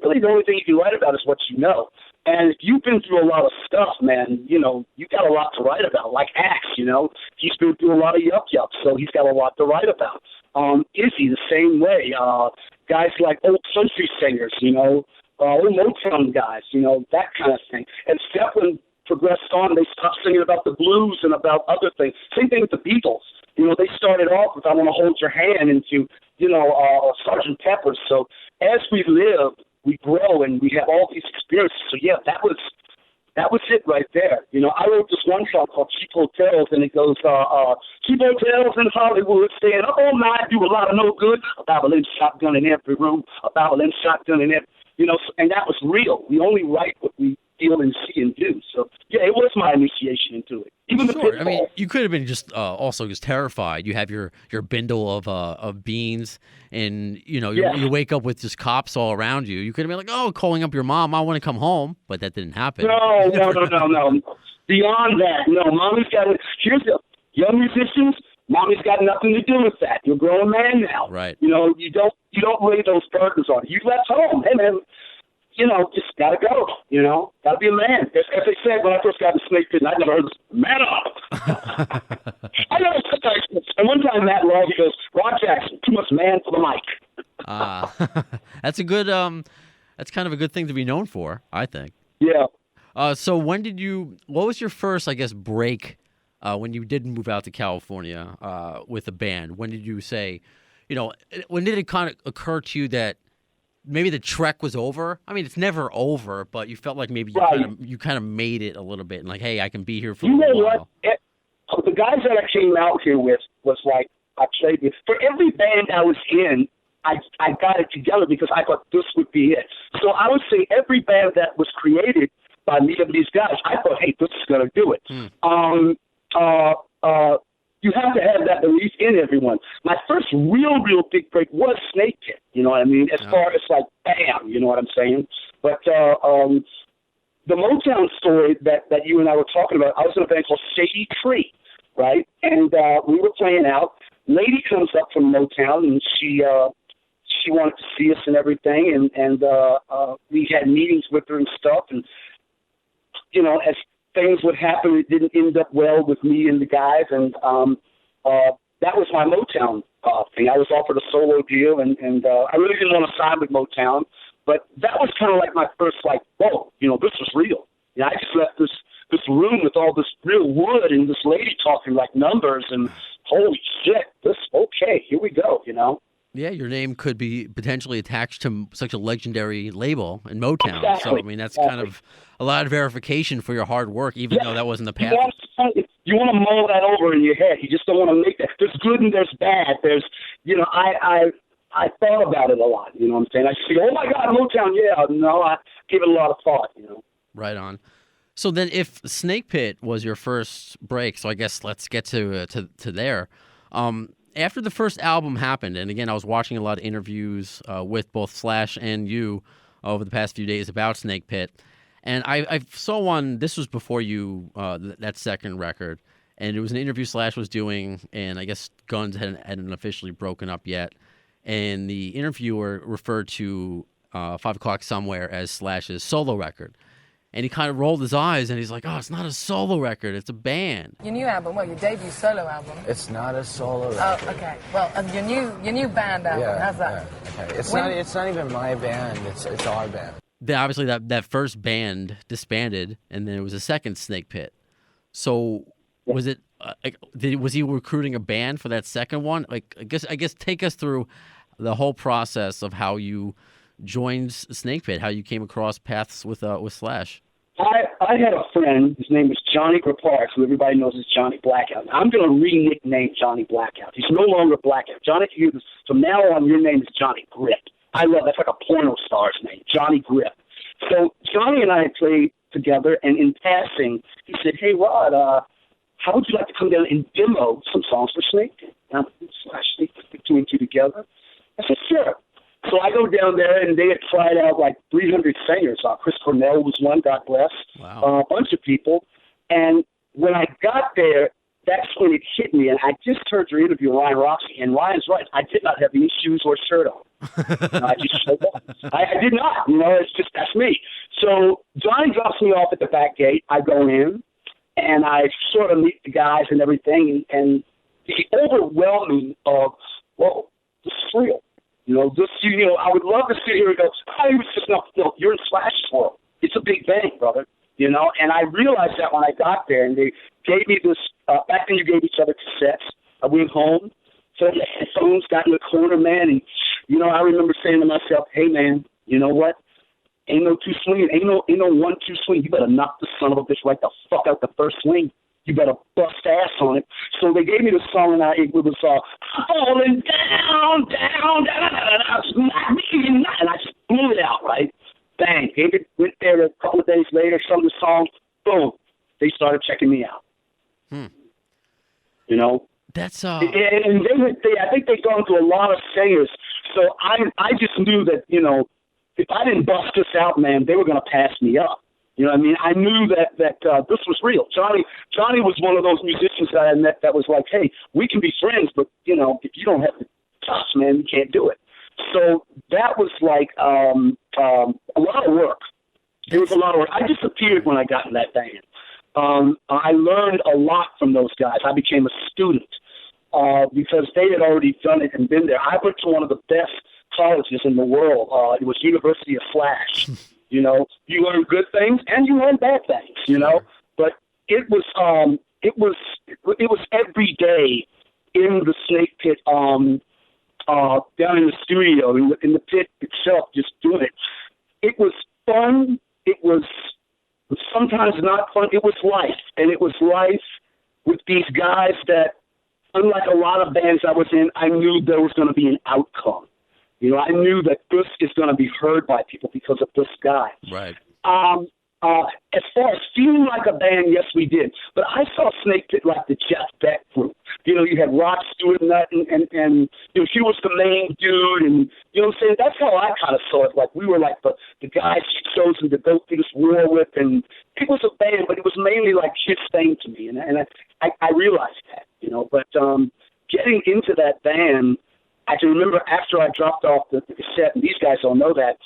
[SPEAKER 4] really the only thing you can write about is what you know. And if you've been through a lot of stuff, man, you got a lot to write about. Like Axe, he's been through a lot of yup, so he's got a lot to write about. Izzy, the same way. Guys like old country singers, old Motown guys, that kind of thing. And Zeppelin progressed on. They stopped singing about the blues and about other things. Same thing with the Beatles. They started off with "I Want to Hold Your Hand" into, Sgt. Pepper's. So as we live, we grow and we have all these experiences. So yeah, that was it right there. I wrote this one song called "Cheap Hotels," and it goes, cheap hotels in Hollywood, staying up all night, do a lot of no good. A Babylon shotgun in every room, a Babylon shotgun in every, and that was real. We only write what we feel and see and do. So yeah, it was my initiation into it. Even
[SPEAKER 3] sure.
[SPEAKER 4] the
[SPEAKER 3] I mean, you could have been just also just terrified. You have your bindle of beans, and you wake up with just cops all around you. You could have been like, oh, calling up your mom, I want to come home, but that didn't happen.
[SPEAKER 4] No. Beyond that, no. Mommy's got it. Here's the young musicians. Mommy's got nothing to do with that. You're a grown man now.
[SPEAKER 3] Right.
[SPEAKER 4] You don't lay those burdens on you. You left home. Hey man, just gotta go. Gotta be a man. As they said when I first got to Snakepit, and I never heard this, man up. I know sometimes. And one time Matt Love, he goes, Rod Jackson, too much man for the mic.
[SPEAKER 3] That's a good. That's kind of a good thing to be known for, I think.
[SPEAKER 4] Yeah.
[SPEAKER 3] So when did you? What was your first, I guess, break when you did move out to California with a band? When did you say, when did it kind of occur to you that maybe the trek was over? I mean, it's never over, but you felt like maybe you kind of made it a little bit, and like, hey, I can be here for a while.
[SPEAKER 4] What? The guys that I came out here with was like I played with. For every band I was in, I got it together because I thought this would be it. So I would say every band that was created by me and these guys, I thought, hey, this is going to do it. You have to have that belief in everyone. My first real big break was Snakepit. You know what I mean? As far as like, bam, you know what I'm saying? But the Motown story that you and I were talking about, I was in a band called Shady Tree, right? And we were playing out. Lady comes up from Motown, and she wanted to see us and everything, and we had meetings with her and stuff. And, as things would happen, it didn't end up well with me and the guys, and that was my Motown thing. I was offered a solo deal, and I really didn't want to sign with Motown, but that was kind of like my first, like, whoa, this was real. I just left this room with all this real wood and this lady talking like numbers, and holy shit, okay, here we go,
[SPEAKER 3] Yeah, your name could be potentially attached to such a legendary label in Motown.
[SPEAKER 4] Exactly.
[SPEAKER 3] So, I mean, that's kind of a lot of verification for your hard work, even though that wasn't the path.
[SPEAKER 4] You want to mull that over in your head. You just don't want to make that. There's good and there's bad. There's, I thought about it a lot. You know what I'm saying? I see, oh, my God, Motown, yeah. No, I give it a lot of thought,
[SPEAKER 3] Right on. So then if Snakepit was your first break, so I guess let's get to there. After the first album happened, and again, I was watching a lot of interviews with both Slash and you over the past few days about Snakepit, and I saw one, this was before you, that second record, and it was an interview Slash was doing, and I guess Guns hadn't officially broken up yet, and the interviewer referred to 5 O'Clock Somewhere as Slash's solo record. And he kind of rolled his eyes, and he's like, oh, it's not a solo record, it's a band.
[SPEAKER 5] Your new album, your debut solo album?
[SPEAKER 6] It's not a solo record.
[SPEAKER 5] Oh, okay. Well, your new band album, how's that?
[SPEAKER 6] Yeah, okay. It's not even my band, it's our band.
[SPEAKER 3] Then obviously that first band disbanded, and then it was a second Snakepit. So was it, was he recruiting a band for that second one? Like, I guess take us through the whole process of how you joined Snakepit, how you came across paths with Slash.
[SPEAKER 4] I had a friend, his name was Johnny Gripart, who everybody knows as Johnny Blackout. I'm going to re-nickname Johnny Blackout. He's no longer Blackout. Johnny, from now on, your name is Johnny Grip. I love that's like a porno star's name, Johnny Grip. So Johnny and I played together, and in passing, he said, hey, Rod, how would you like to come down and demo some songs for Snakepit? Now, Slash, they put 2 and 2 together. I said, sure. So I go down there, and they had tried out like 300 singers. Chris Cornell was one, God bless.
[SPEAKER 3] Wow.
[SPEAKER 4] A bunch of people. And when I got there, that's when it hit me. And I just heard your interview with Ryan Roxie, and Ryan's right. I did not have any shoes or shirt on. I just showed up. I did not. That's me. So Johnny drops me off at the back gate. I go in, and I sort of meet the guys and everything, and the overwhelming of, whoa, this is real. I would love to sit here and go, oh, it was just no, you're in Slash's world. It's a big bang, brother. And I realized that when I got there, and they gave me this, back then you gave each other cassettes. I went home, so the headphones got in the corner, man, and, I remember saying to myself, hey, man, you know what? Ain't no two swinging, ain't no 1-2 swing. You better knock the son of a bitch right the fuck out the first swing. You better bust ass on it. So they gave me the song, and it was falling down, and I just blew it out, right? Bang. Went there a couple of days later, sung the song, boom. They started checking me out.
[SPEAKER 3] That's
[SPEAKER 4] and I think they've gone to a lot of singers. So I just knew that, if I didn't bust this out, man, they were going to pass me up. You know what I mean? I knew that this was real. Johnny was one of those musicians that I met that was like, hey, we can be friends, but, if you don't have the touch, man, you can't do it. So that was like a lot of work. It was a lot of work. I disappeared when I got in that band. I learned a lot from those guys. I became a student because they had already done it and been there. I went to one of the best colleges in the world. It was University of Flash. You know, you learn good things and you learn bad things. You know, but it was every day in the Snakepit, down in the studio, in the pit itself, just doing it. It was fun. It was sometimes not fun. It was life, and it was life with these guys that, unlike a lot of bands I was in, I knew there was going to be an outcome. You know, I knew that this is going to be heard by people because of this guy.
[SPEAKER 3] Right.
[SPEAKER 4] As far as feeling like a band, yes, we did. But I saw Snakepit like the Jeff Beck group. You know, you had Rod Stewart and you know, he was the main dude, and you know what I'm saying? That's how I kind of saw it. Like we were like the guys chosen to go through this war with, and it was a band, but it was mainly like his thing to me, and I realized that, you know. But getting into that band, I can remember after I dropped off the cassette, and these guys don't know that.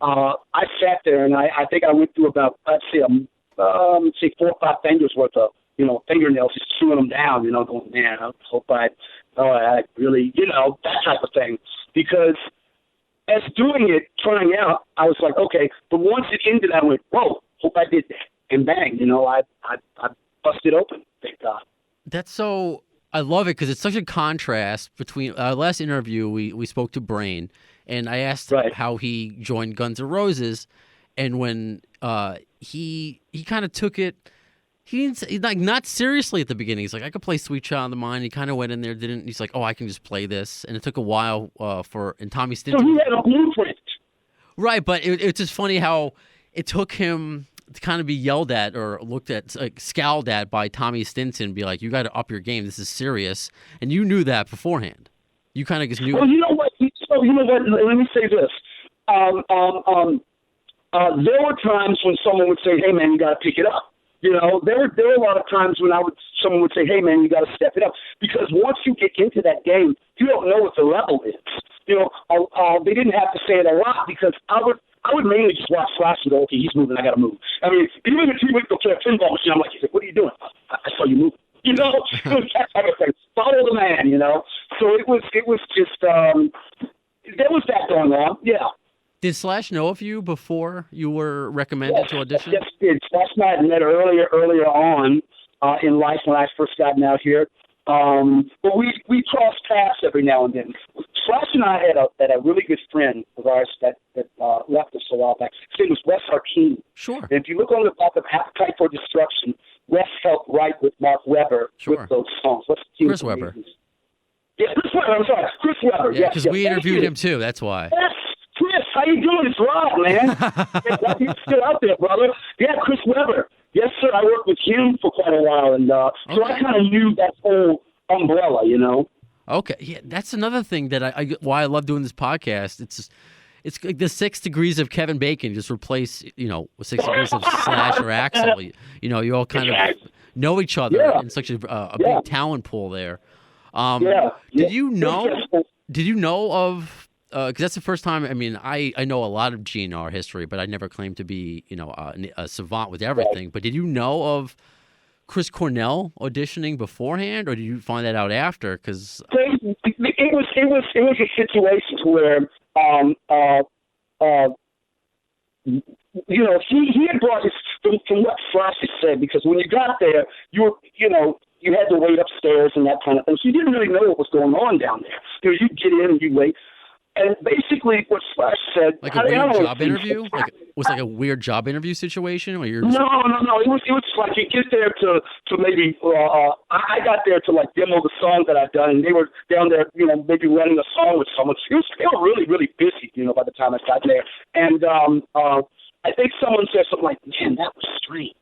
[SPEAKER 4] I sat there and I think I went through about, let's say 4 or 5 fingers worth of, you know, fingernails, just chewing them down, you know, going, man, I hope I really, you know, that type of thing. Because as doing it, trying out, I was like, okay, but once it ended, I went, whoa, hope I did that. And bang, you know, I busted open, thank God.
[SPEAKER 3] That's so, I love it because it's such a contrast between our last interview. We spoke to Brain, and I asked how he joined Guns N' Roses, and when he kind of took it, he's like not seriously at the beginning. He's like, I could play Sweet Child of the Mind. He kind of went in there, didn't. He's like, oh, I can just play this, and it took a while and Tommy Stinson.
[SPEAKER 4] So he had a blueprint,
[SPEAKER 3] right? But it's just funny how it took him to kind of be yelled at or looked at, like scowled at by Tommy Stinson, be like, you got to up your game. This is serious, and you knew that beforehand. You kind of just knew.
[SPEAKER 4] Well, you know what? Let me say this. There were times when someone would say, "Hey, man, you got to pick it up." You know, there were a lot of times when someone would say, "Hey, man, you got to step it up," because once you get into that game, you don't know what the level is. You know, they didn't have to say it a lot because I would mainly just watch Flash and go, "Okay, he's moving, I got to move." I mean, even if he went to play a pinball machine, I'm like, he's like, "What are you doing?" I saw you move. You know, that type of thing. Follow the man, you know. So it was just there was that going on. Yeah.
[SPEAKER 3] Did Slash know of you before you were recommended to audition?
[SPEAKER 4] Yes, did. Slash and I had met earlier on in life when I first gotten out here. But we crossed paths every now and then. Slash and I had a really good friend of ours that left us a while back. His name was Wes Arkeen.
[SPEAKER 3] Sure.
[SPEAKER 4] And if you look on the back of Appetite for Destruction, Wes helped write with Mark Webber with those songs.
[SPEAKER 3] Chris Webber.
[SPEAKER 4] Yeah, Chris Webber. I'm sorry, Chris Webber.
[SPEAKER 3] Yeah, because we interviewed him too. That's why.
[SPEAKER 4] Yes, Chris, how you doing? It's Rob, man. He's still out there, brother. Yeah, Chris Webber. Yes, sir. I worked with him for quite a while, and so I kind of knew that whole umbrella, you know.
[SPEAKER 3] Okay, yeah, that's another thing that why I love doing this podcast. It's like the 6 degrees of Kevin Bacon. Just replace, you know, 6 degrees of Slash or Axl. You know, you all kind of know each other in such a big talent pool there. Did you know of? Because that's the first time. I mean, I know a lot of GNR history, but I never claimed to be, you know, a savant with everything. But did you know of Chris Cornell auditioning beforehand, or did you find that out after? Because
[SPEAKER 4] it was a situation where you know, he had brought his from what Slash had said, because when you got there, you had to wait upstairs and that kind of thing. So you didn't really know what was going on down there. You know, you'd get in and you wait. And basically, what Slash said,
[SPEAKER 3] like a weird job interview, was like a weird job interview situation where you're just...
[SPEAKER 4] No. It was like you get there to maybe. I got there to like demo the song that I'd done, and they were down there, you know, maybe running a song with someone. They were really, really busy, you know, by the time I got there. And I think someone said something like, "Man, that was strange."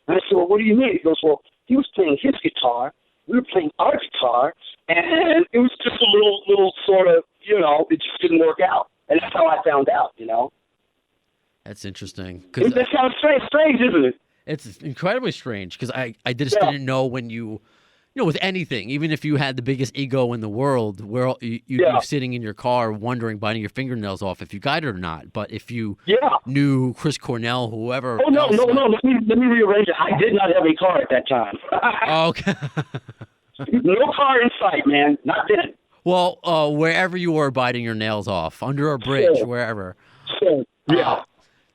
[SPEAKER 4] And I said, "Well, what do you mean?" He goes, "Well, he was playing his guitar, we were playing our guitar, and it was just a little sort of, you know, it just didn't work out." And that's how I found out, you know.
[SPEAKER 3] That's interesting.
[SPEAKER 4] That sounds strange, isn't it?
[SPEAKER 3] It's incredibly strange because I just didn't know when you with anything, even if you had the biggest ego in the world, you'd be sitting in your car wondering, biting your fingernails off if you got it or not. But if you knew Chris Cornell, whoever.
[SPEAKER 4] Oh, no. Let me rearrange it. I did not have a car at that time.
[SPEAKER 3] Okay.
[SPEAKER 4] No car in sight, man. Not then.
[SPEAKER 3] Well, wherever you were biting your nails off, under a bridge, wherever.
[SPEAKER 4] Sure. Yeah.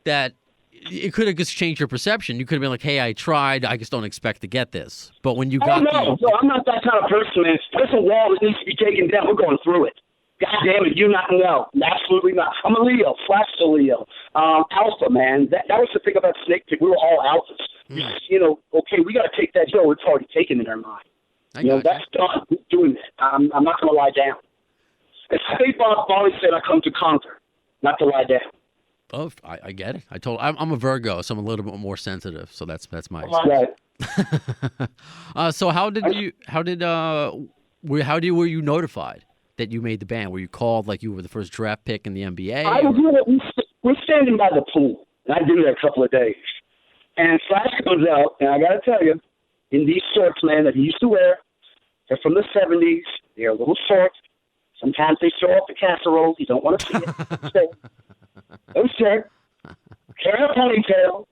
[SPEAKER 3] That it could have just changed your perception. You could have been like, hey, I tried. I just don't expect to get this. But when you got
[SPEAKER 4] no, I'm not that kind of person, man. There's a wall that needs to be taken down. We're going through it. God damn it, you not know. Absolutely not. I'm a Leo, flash to Leo. Alpha, man. That was the thing about Snakepit. We were all alphas. Okay, we got to take that hill. It's already taken in our mind. That's done. We're doing it. I'm not going to lie down. As State Bob always said, I come to conquer, not to lie down.
[SPEAKER 3] Oh, I get it. I'm a Virgo, so I'm a little bit more sensitive. So that's my.
[SPEAKER 4] Right.
[SPEAKER 3] So were you notified that you made the band? Were you called like you were the first draft pick in the NBA?
[SPEAKER 4] We're standing by the pool, and I've been there a couple of days. And Flash comes out, and I got to tell you, in these shorts, man, that he used to wear, they're from the 70s. They're a little short. Sometimes they show off the casseroles. You don't want to see it. So, no shirt, carrying a ponytail,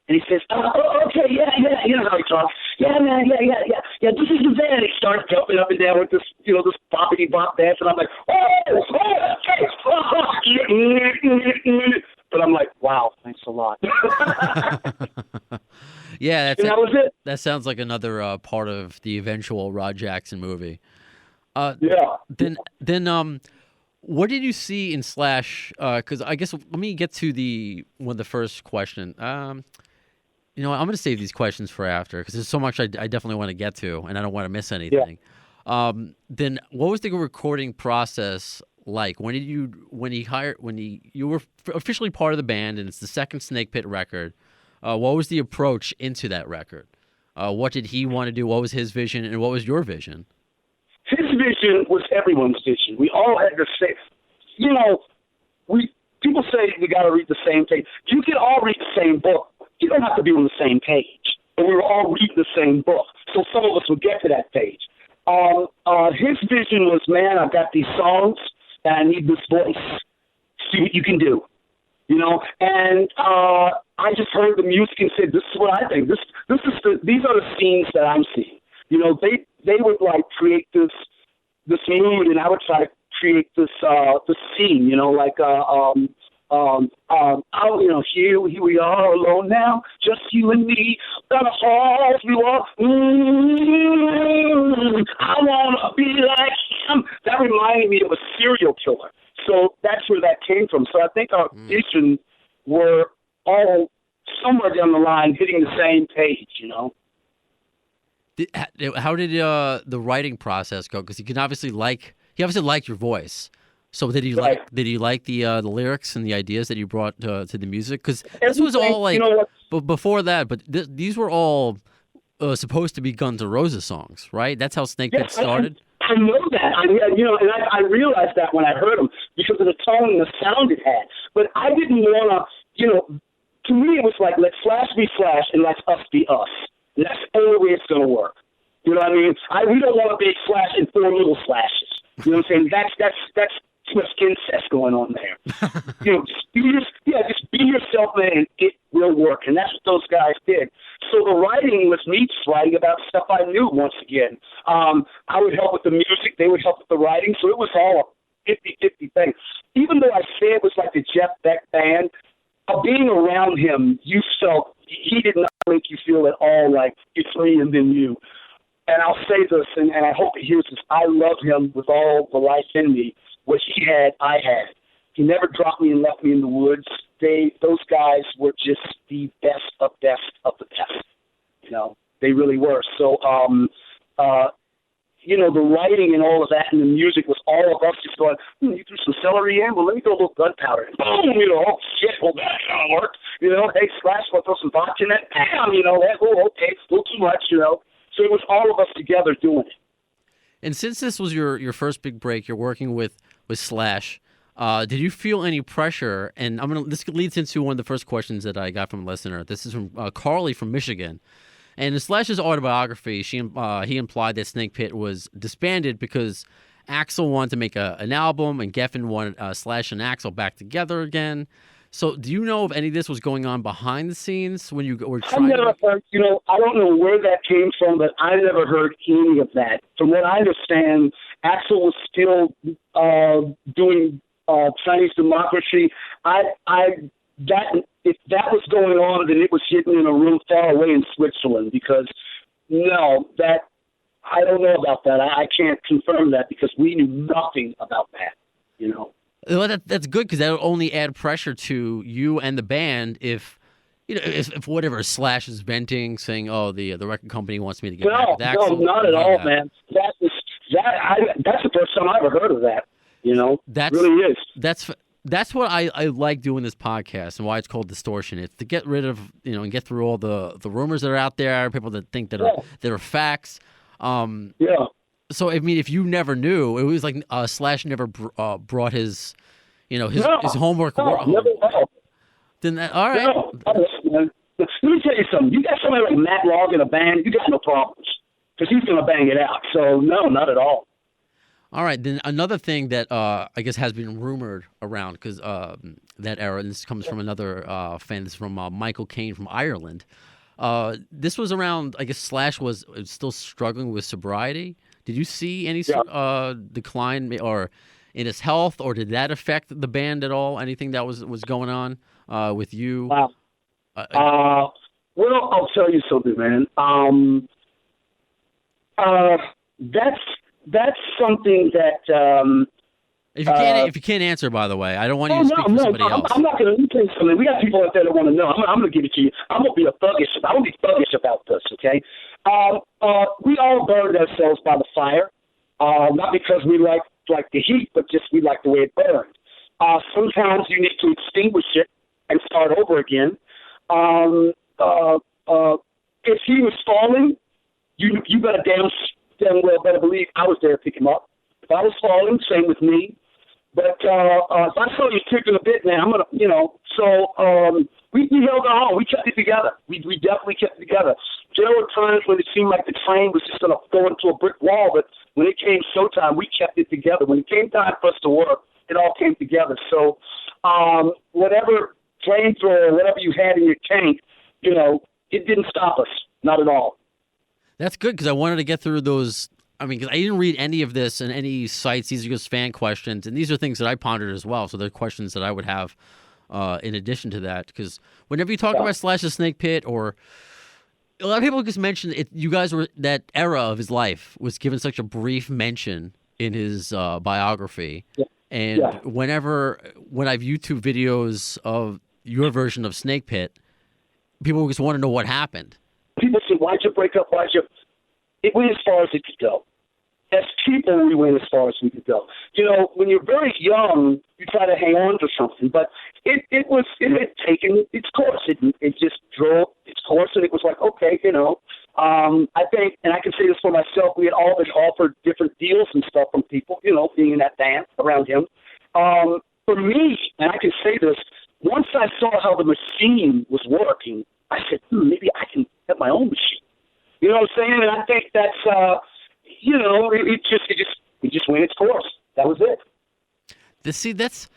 [SPEAKER 4] and he says, okay, yeah, you know how he talks. Yeah, man, yeah, this is the van. He starts jumping up and down with this, this boppity bop dance, and I'm like, but I'm like, wow, thanks a lot.
[SPEAKER 3] Yeah,
[SPEAKER 4] that was it.
[SPEAKER 3] That sounds like another part of the eventual Rod Jackson movie. Then, what did you see in Slash? Because I guess let me get to the first question. I'm going to save these questions for after because there's so much I definitely want to get to, and I don't want to miss anything. Yeah. Then, what was the recording process like? When you were officially part of the band, and it's the second Snakepit record? What was the approach into that record? What did he want to do? What was his vision, and what was your vision?
[SPEAKER 4] His vision was everyone's vision. We all had the same. People say we got to read the same page. You can all read the same book. You don't have to be on the same page. But we were all reading the same book, so some of us would get to that page. His vision was, man, I've got these songs, and I need this voice. See what you can do. And I just heard the music and said, this is what I think. These are the scenes that I'm seeing. They would like create this mood, and I would try to create this scene. Here we are alone now, just you and me. Down the halls we walk. I wanna be like him. That reminded me of a serial killer. So that's where that came from. So I think our visions were all somewhere down the line hitting the same page.
[SPEAKER 3] How did the writing process go? Because he obviously liked your voice. So did he like the lyrics and the ideas that you brought to the music? Because this was all like before that, but these were all supposed to be Guns N' Roses songs, right? That's how Snakepit started.
[SPEAKER 4] I know that. And I realized that when I heard them because of the tone and the sound it had. But I didn't want to. To me, it was like, let Flash be Flash and let us be us. And that's the only way it's going to work. You know what I mean? We don't want a big flash and four little flashes. You know what I'm saying? That's too much incest going on there. Just be yourself, man, and it will work. And that's what those guys did. So the writing was me just writing about stuff I knew once again. I would help with the music. They would help with the writing. So it was all a 50-50 thing. Even though I say it was like the Jeff Beck band, being around him, you felt he did not make you feel at all like it's me and then you. And I'll say this, and I hope he hears this. I love him with all the life in me. What he had, I had. He never dropped me and left me in the woods. Those guys were just the best of the best. They really were. So, the writing and all of that and the music was all of us just going, you threw some celery in? Well, let me throw a little gunpowder in. Boom, oh, shit, well, that's going to work. Hey, Slash, we'll throw some vodka in that. Bam, okay, it's a little too much, So it was all of us together doing it.
[SPEAKER 3] And since this was your first big break, you're working with Slash, did you feel any pressure? And this leads into one of the first questions that I got from a listener. This is from Carly from Michigan. And in Slash's autobiography, he implied that Snakepit was disbanded because Axl wanted to make an album, and Geffen wanted Slash and Axl back together again. So do you know if any of this was going on behind the scenes when you were trying?
[SPEAKER 4] I never heard, I don't know where that came from, but I never heard any of that. From what I understand, Axl was still doing Chinese Democracy. If that was going on, then it was hidden in a room far away in Switzerland. Because I don't know about that. I can't confirm that because we knew nothing about that.
[SPEAKER 3] Well, that's good because that would only add pressure to you and the band if whatever Slash is venting, saying, "Oh, the record company wants me to get back with Axl."
[SPEAKER 4] No, not at all, man. That's the first time I ever heard of that. That really is.
[SPEAKER 3] That's what I like doing this podcast and why it's called Distortion. It's to get rid of and get through all the rumors that are out there, people that think that are facts. So I mean, if you never knew, it was like Slash never brought his homework.
[SPEAKER 4] Never.
[SPEAKER 3] Then all right.
[SPEAKER 4] No. Let me tell you something. You got somebody like Matt Log in a band, you got no problems because he's going to bang it out. So no, not at all.
[SPEAKER 3] All right. Then another thing that I guess has been rumored around because that era, and this comes from another fan. This is from Michael Caine from Ireland. This was around. I guess Slash was still struggling with sobriety. Did you see any decline or in his health, or did that affect the band at all? Anything that was going on with you?
[SPEAKER 4] Wow. Well, I'll tell you something, man. That's something that.
[SPEAKER 3] If you can't answer, by the way, I don't want you to speak for somebody else.
[SPEAKER 4] I'm not going to tell you something. We got people out there that want to know. I'm going to give it to you. I'm going to be thuggish about this, okay? We all burned ourselves by the fire, not because we like the heat, but just we like the way it burned. Sometimes you need to extinguish it and start over again. If he was falling, you better damn well better believe I was there to pick him up. If I was falling, same with me. But if I saw you tripping a bit, man, I'm gonna, So we held on. We kept it together. We definitely kept it together. There were times when it seemed like the train was just gonna go into a brick wall, but when it came showtime, we kept it together. When it came time for us to work, it all came together. So whatever flamethrower, whatever you had in your tank, it didn't stop us. Not at all.
[SPEAKER 3] That's good because I wanted to get through those. I mean, because I didn't read any of this in any sites. These are just fan questions, and these are things that I pondered as well. So they're questions that I would have in addition to that. Because whenever you talk about Slash's Snakepit, or a lot of people just mention it, you guys were that era of his life was given such a brief mention in his biography. Yeah. And when I've YouTube videos of your version of Snakepit, people just want to know what happened.
[SPEAKER 4] People say, "Why'd you break up? It went as far as it could go. As people, we went as far as we could go. When you're very young, you try to hang on to something, but it had taken its course. It just drove its course, and it was like, okay, I think, and I can say this for myself, we had all been offered different deals and stuff from people, being in that band around him. For me, and I can say this, once I saw how the machine was working, I said, maybe I can have my own machine. You know what I'm saying? And I think that's, it just went its course. That was it.
[SPEAKER 3] See, that's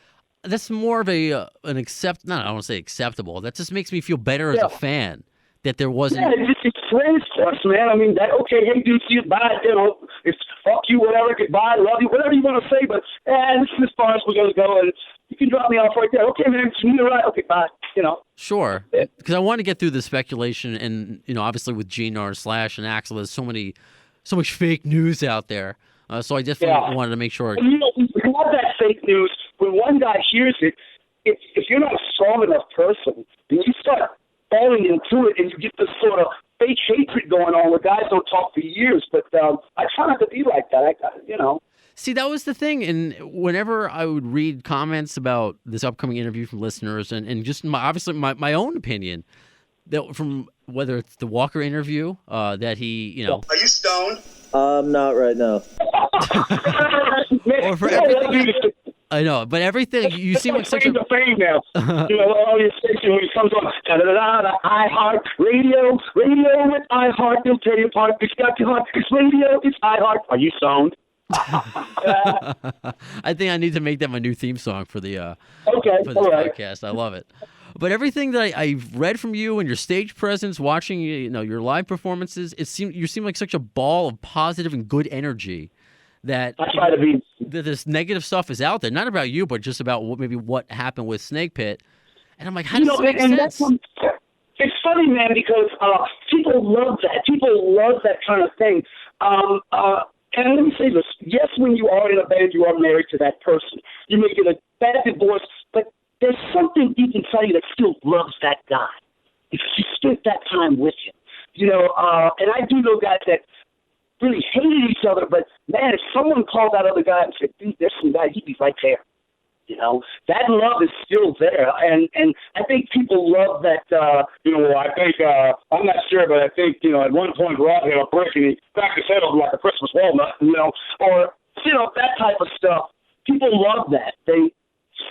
[SPEAKER 3] more of an I don't want to say acceptable. That just makes me feel better as a fan that there wasn't. Yeah,
[SPEAKER 4] it's ran its course, man. I mean, okay, hey, dude, see you, bye. It's fuck you, whatever, goodbye, love you, whatever you want to say, but this is as far as we're going to go, and you can drop me off right there. Okay, man, you're right. Okay, bye.
[SPEAKER 3] Sure, because I want to get through the speculation, and obviously with Gene Slash and Axl, there's so much fake news out there. So I definitely wanted to make sure.
[SPEAKER 4] And, a lot of that fake news, when one guy hears it, if you're not a strong enough person, then you start falling into it, and you get this sort of fake hatred going on where guys don't talk for years. But I try not to be like that.
[SPEAKER 3] See, that was the thing. And whenever I would read comments about this upcoming interview from listeners and just my own opinion, that from whether it's the Walker interview, that he,
[SPEAKER 7] Are you stoned?
[SPEAKER 8] Not right now.
[SPEAKER 3] Or for everything. I know, but everything you seem like such a.
[SPEAKER 4] The fame now. All your station when it comes on, iHeart Radio with iHeart. They'll tell you apart. It's got your heart. It's radio. It's iHeart. Are you stoned?
[SPEAKER 3] I think I need to make that my new theme song for the
[SPEAKER 4] okay,
[SPEAKER 3] for this podcast. I love it. But everything that I've read from you and your stage presence, watching your live performances, you seem like such a ball of positive and good energy. That
[SPEAKER 4] I try to be.
[SPEAKER 3] That this negative stuff is out there, not about you, but just about what happened with Snakepit. And I'm like, how does this make sense?
[SPEAKER 4] It's funny, man, because people love that. People love that kind of thing. And let me say this. Yes, when you are in a band, you are married to that person. You may get a bad divorce, but there's something deep inside you that still loves that guy. Because you spent that time with him. And I do know guys that really hated each other, but, man, if someone called that other guy and said, dude, there's some guy, he'd be right there. That love is still there. And I think people love that, I think, I'm not sure, but I think, at one point Rob had a brick and he cracked his head over like a Christmas walnut, or, that type of stuff. People love that. For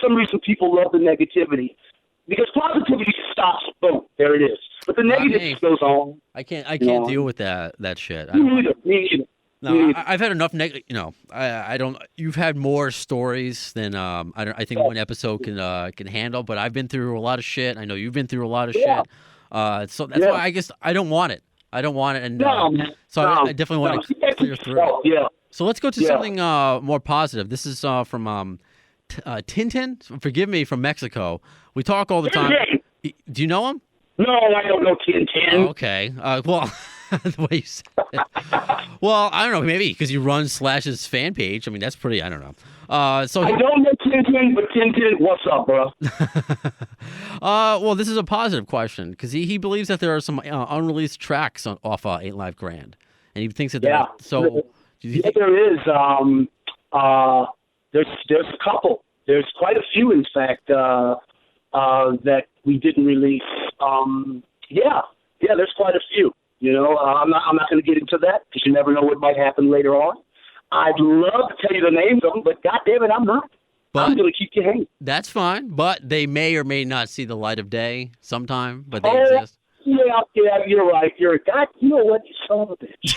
[SPEAKER 4] some reason, people love the negativity. Because positivity stops, boom, there it is. But the negative just goes on.
[SPEAKER 3] I can't deal with that shit.
[SPEAKER 4] Me neither.
[SPEAKER 3] No, I've had enough I don't. You've had more stories than I think one episode can handle. But I've been through a lot of shit. I know you've been through a lot of shit. So that's why I guess I don't want it. I definitely want to clear through.
[SPEAKER 4] Yeah.
[SPEAKER 3] So let's go to something more positive. This is from Tintin. Forgive me, from Mexico. We talk all the time. Do you know him?
[SPEAKER 4] No, I don't know Tintin.
[SPEAKER 3] Okay. Well. The way you said it. Well, I don't know, maybe because you run Slash's fan page. I mean, that's pretty. I don't know. So
[SPEAKER 4] I don't know Tintin, but Tintin, what's up, bro?
[SPEAKER 3] Well, this is a positive question because he believes that there are some unreleased tracks off Ain't Life Grand, and he thinks that so.
[SPEAKER 4] There is. There's a couple. There's quite a few, in fact, that we didn't release. There's quite a few. I'm not going to get into that because you never know what might happen later on. I'd love to tell you the names of them, but goddamn it, I'm not. I'm going to keep you hanging.
[SPEAKER 3] That's fine, but they may or may not see the light of day sometime, but they exist.
[SPEAKER 4] Yeah, you're right. God, you know what? You son of a bitch.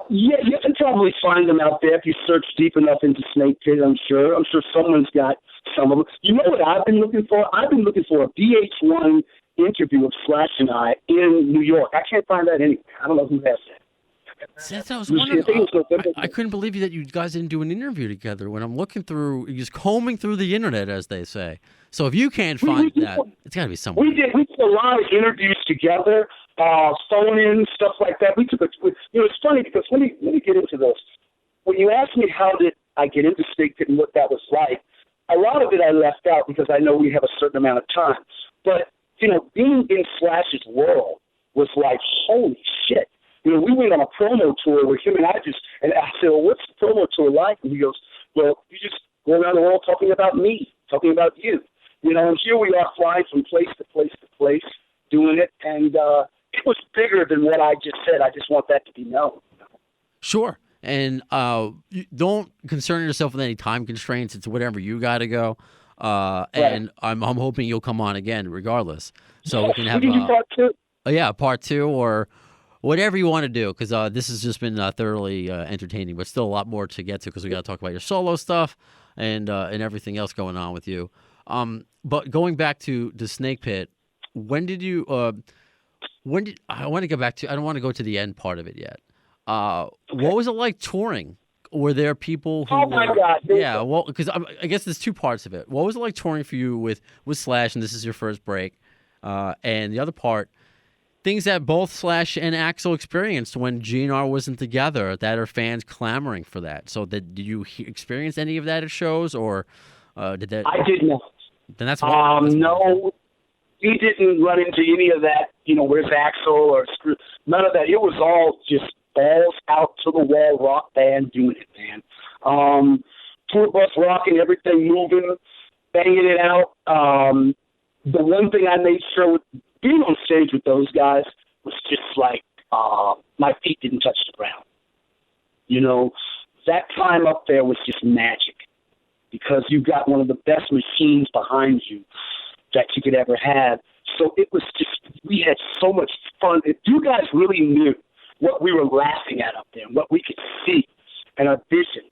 [SPEAKER 4] You can probably find them out there if you search deep enough into Snakepit, I'm sure. I'm sure someone's got some of them. You know what I've been looking for? I've been looking for a VH1 interview of Slash and I in New York. I can't find that anywhere. I don't know who has that.
[SPEAKER 3] I was wondering. I couldn't believe that you guys didn't do an interview together. When I'm looking through, just combing through the internet, as they say. So if you can't find that, it's got to be somewhere.
[SPEAKER 4] We did a lot of interviews together, phone-in, stuff like that. It's funny because let me get into this. When you asked me how did I get into Snakepit and what that was like, a lot of it I left out because I know we have a certain amount of time. But being in Slash's world was like, holy shit. We went on a promo tour with him and I said, well, what's the promo tour like? And he goes, well, you just go around the world talking about me, talking about you. And here we are flying from place to place to place, doing it. And it was bigger than what I just said. I just want that to be known.
[SPEAKER 3] Sure. And you don't concern yourself with any time constraints. It's whatever you got to go. And I'm hoping you'll come on again, regardless. So we can have
[SPEAKER 4] part two.
[SPEAKER 3] Part two or whatever you want to do. Because this has just been thoroughly entertaining, but still a lot more to get to because we got to talk about your solo stuff and everything else going on with you. But going back to the Snakepit, when did you? I want to go back to? I don't want to go to the end part of it yet. What was it like touring? Were there people who?
[SPEAKER 4] Oh my God!
[SPEAKER 3] Yeah, well, because I guess there's two parts of it. What was it like touring for you with Slash, and this is your first break? And the other part, things that both Slash and Axl experienced when GNR wasn't together, that are fans clamoring for that. So did you experience any of that at shows, or did that?
[SPEAKER 4] I did not.
[SPEAKER 3] Then that's
[SPEAKER 4] no. We didn't run into any of that. Where's Axl or none of that. It was all just balls out to the wall rock band doing it, man. Tour bus rocking, everything moving, banging it out. The one thing I made sure with being on stage with those guys was just like my feet didn't touch the ground. that time up there was just magic because you got one of the best machines behind you that you could ever have. So it was just, we had so much fun. If you guys really knew what we were laughing at up there, what we could see, and our vision,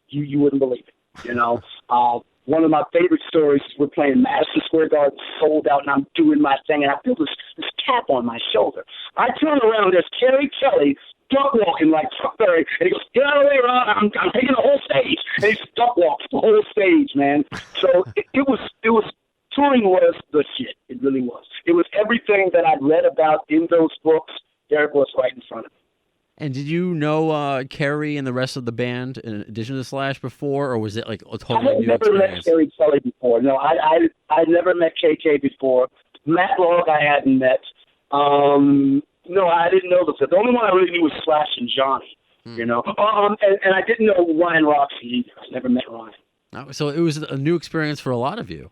[SPEAKER 4] you wouldn't believe it, you know. One of my favorite stories is we're playing Madison Square Garden, sold out, and I'm doing my thing, and I feel this tap on my shoulder. I turn around, there's Terry Kelly duck walking like Chuck Berry, and he goes, "Get out of there, Ron, I'm taking the whole stage." And he just duck walks the whole stage, man. So it was touring was the shit. It really was. It was everything that I'd read about in those books. There it was right in front of me.
[SPEAKER 3] And did you know Kerry and the rest of the band in addition to Slash before, or was it like a totally new
[SPEAKER 4] experience? I had never met Terry Kelly before. No, I'd never met KK before. Matt Log I hadn't met. No, I didn't know them. The only one I really knew was Slash and Johnny, you know. And I didn't know Ryan Roxie either. I never met Ryan.
[SPEAKER 3] So it was a new experience for a lot of you.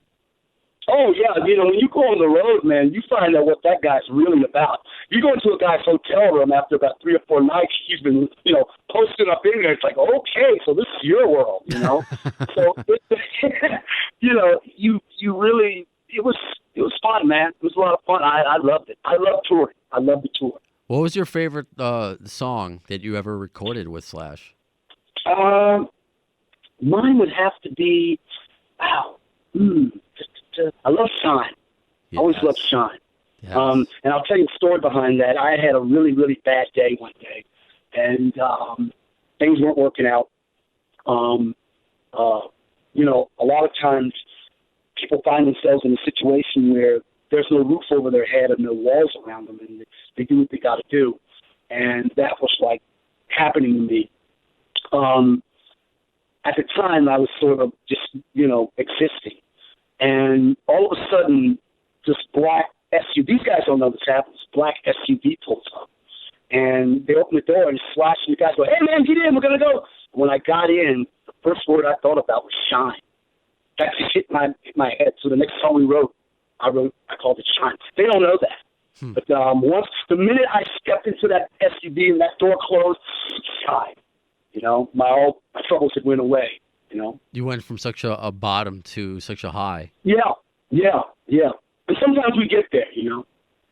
[SPEAKER 4] Oh, yeah. You know, when you go on the road, man, you find out what that guy's really about. You go into a guy's hotel room after about 3 or 4 nights, he's been, you know, posted up in there. It's like, okay, so this is your world, you know. So, you know, you really, it was fun, man. It was a lot of fun. I loved it. I love touring. I love the tour.
[SPEAKER 3] What was your favorite song that you ever recorded with Slash?
[SPEAKER 4] Mine would have to be, I love Shine. Yes. I always loved Shine. Yes. And I'll tell you a story behind that. I had a really, really bad day one day, and things weren't working out. You know, a lot of times people find themselves in a situation where there's no roof over their head and no walls around them, and they do what they got to do. And that was, like, happening to me. At the time, I was sort of just, you know, existing. And all of a sudden, this black SUV, these guys don't know this happens, black SUV pulls up. And they open the door and Slash and the guys go, "Hey, man, get in, we're going to go." When I got in, the first word I thought about was Shine. That just hit my head. So the next song we wrote, I called it Shine. They don't know that. But once, the minute I stepped into that SUV and that door closed, Shine. You know, my troubles had went away. You know,
[SPEAKER 3] you went from such a bottom to such a high.
[SPEAKER 4] Yeah. And sometimes we get there, you know.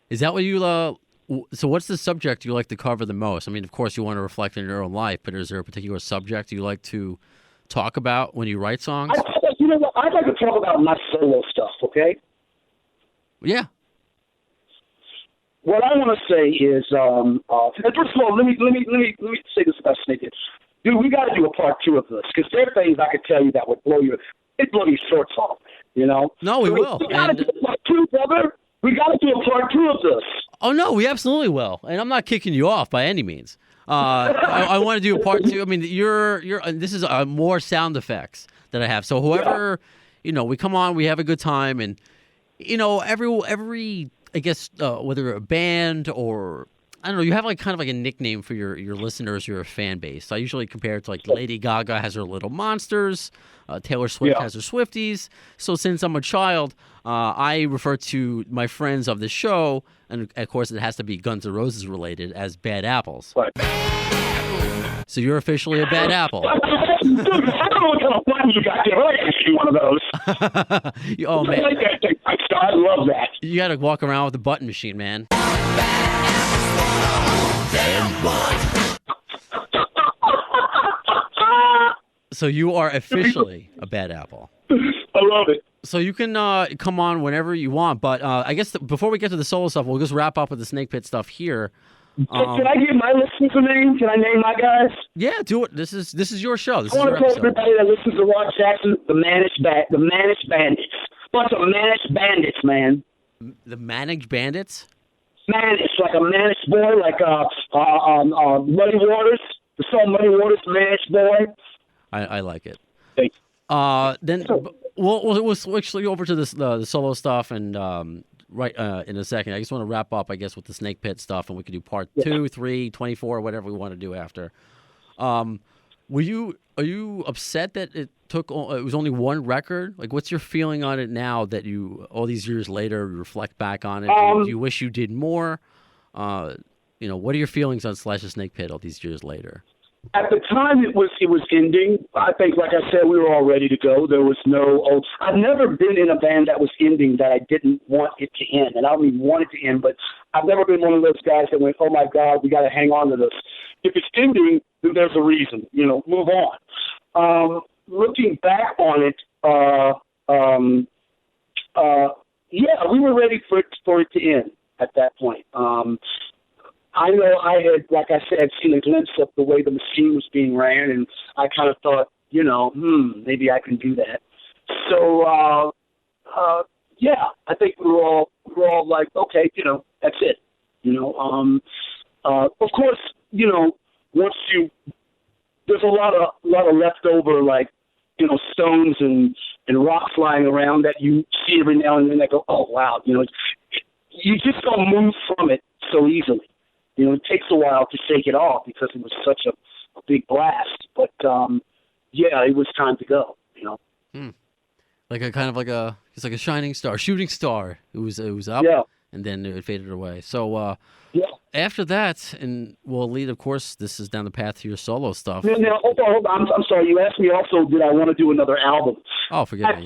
[SPEAKER 3] Is that what you so what's the subject you like to cover the most? I mean, of course you want to reflect on your own life, but is there a particular subject you like to talk about when you write songs?
[SPEAKER 4] You know what? I'd like to talk about my solo stuff, okay?
[SPEAKER 3] Yeah.
[SPEAKER 4] What I want to say is, first of all, let me say this about Snakepit. Dude, we got to do a part 2 of this, because there are things I could tell you that would blow your shorts off, you know?
[SPEAKER 3] No, we will.
[SPEAKER 4] We got to do a part 2, brother. We got to do a part 2 of this.
[SPEAKER 3] Oh, no, we absolutely will. And I'm not kicking you off by any means. I want to do a part 2. I mean, this is more sound effects that I have. So whoever, you know, we come on, we have a good time. And, you know, every I guess, whether a band or, I don't know, you have like kind of like a nickname for your listeners, your fan base. So I usually compare it to like Lady Gaga has her Little Monsters, Taylor Swift has her Swifties. So since I'm a child, I refer to my friends of the show, and of course it has to be Guns N' Roses related, as Bad Apples.
[SPEAKER 4] Right.
[SPEAKER 3] So you're officially a bad apple.
[SPEAKER 4] Dude, I don't know what kind of button you got there. I like to see one of those.
[SPEAKER 3] Oh, man.
[SPEAKER 4] I like that thing. I love that.
[SPEAKER 3] You got to walk around with a button machine, man. So you are officially a bad apple.
[SPEAKER 4] I love it.
[SPEAKER 3] So you can come on whenever you want, but I guess before we get to the solo stuff, we'll just wrap up with the Snakepit stuff here.
[SPEAKER 4] Can I give my listeners a name? Can I name my guys?
[SPEAKER 3] Yeah, do it. This is your show. This
[SPEAKER 4] I want
[SPEAKER 3] is
[SPEAKER 4] to
[SPEAKER 3] your
[SPEAKER 4] tell everybody that listens to Rock Jackson, the Managed Bandits. Bunch of managed bandits, man.
[SPEAKER 3] The Managed Bandits?
[SPEAKER 4] Managed, like a managed boy, like Muddy Waters. The song Muddy Waters, Managed Boy.
[SPEAKER 3] I like it.
[SPEAKER 4] Thanks.
[SPEAKER 3] Then we'll switch over to the solo stuff and in a second. I just want to wrap up, I guess, with the Snakepit stuff, and we could do part 2, 3, 24, whatever we want to do after. Are you upset that it was only one record? Like, what's your feeling on it now that you, all these years later, reflect back on it? Do you wish you did more? What are your feelings on Slash's Snakepit all these years later?
[SPEAKER 4] At the time, it was ending. I think, like I said, we were all ready to go. There was no old. I've never been in a band that was ending that I didn't want it to end, and I don't even want it to end. But I've never been one of those guys that went, "Oh my God, we got to hang on to this." If it's ending, then there's a reason. Move on. Looking back on it, yeah, we were ready for it to end at that point. I know I had, like I said, seen a glimpse of the way the machine was being ran, and I kind of thought, maybe I can do that. So, yeah, I think we were all like, okay, that's it. Of course, once there's a lot of leftover, like, stones and rocks lying around that you see every now and then that go, oh wow, you just don't move from it so easily. It takes a while to shake it off because it was such a big blast. But yeah, it was time to go.
[SPEAKER 3] Like a kind of it's like a shining star, shooting star. It was up,
[SPEAKER 4] yeah.
[SPEAKER 3] And then it faded away. So
[SPEAKER 4] yeah.
[SPEAKER 3] After that, and we'll lead. Of course, this is down the path to your solo stuff.
[SPEAKER 4] Now, hold on. I'm sorry. You asked me also, did I want to do another album?
[SPEAKER 3] Oh, forgive me.
[SPEAKER 4] At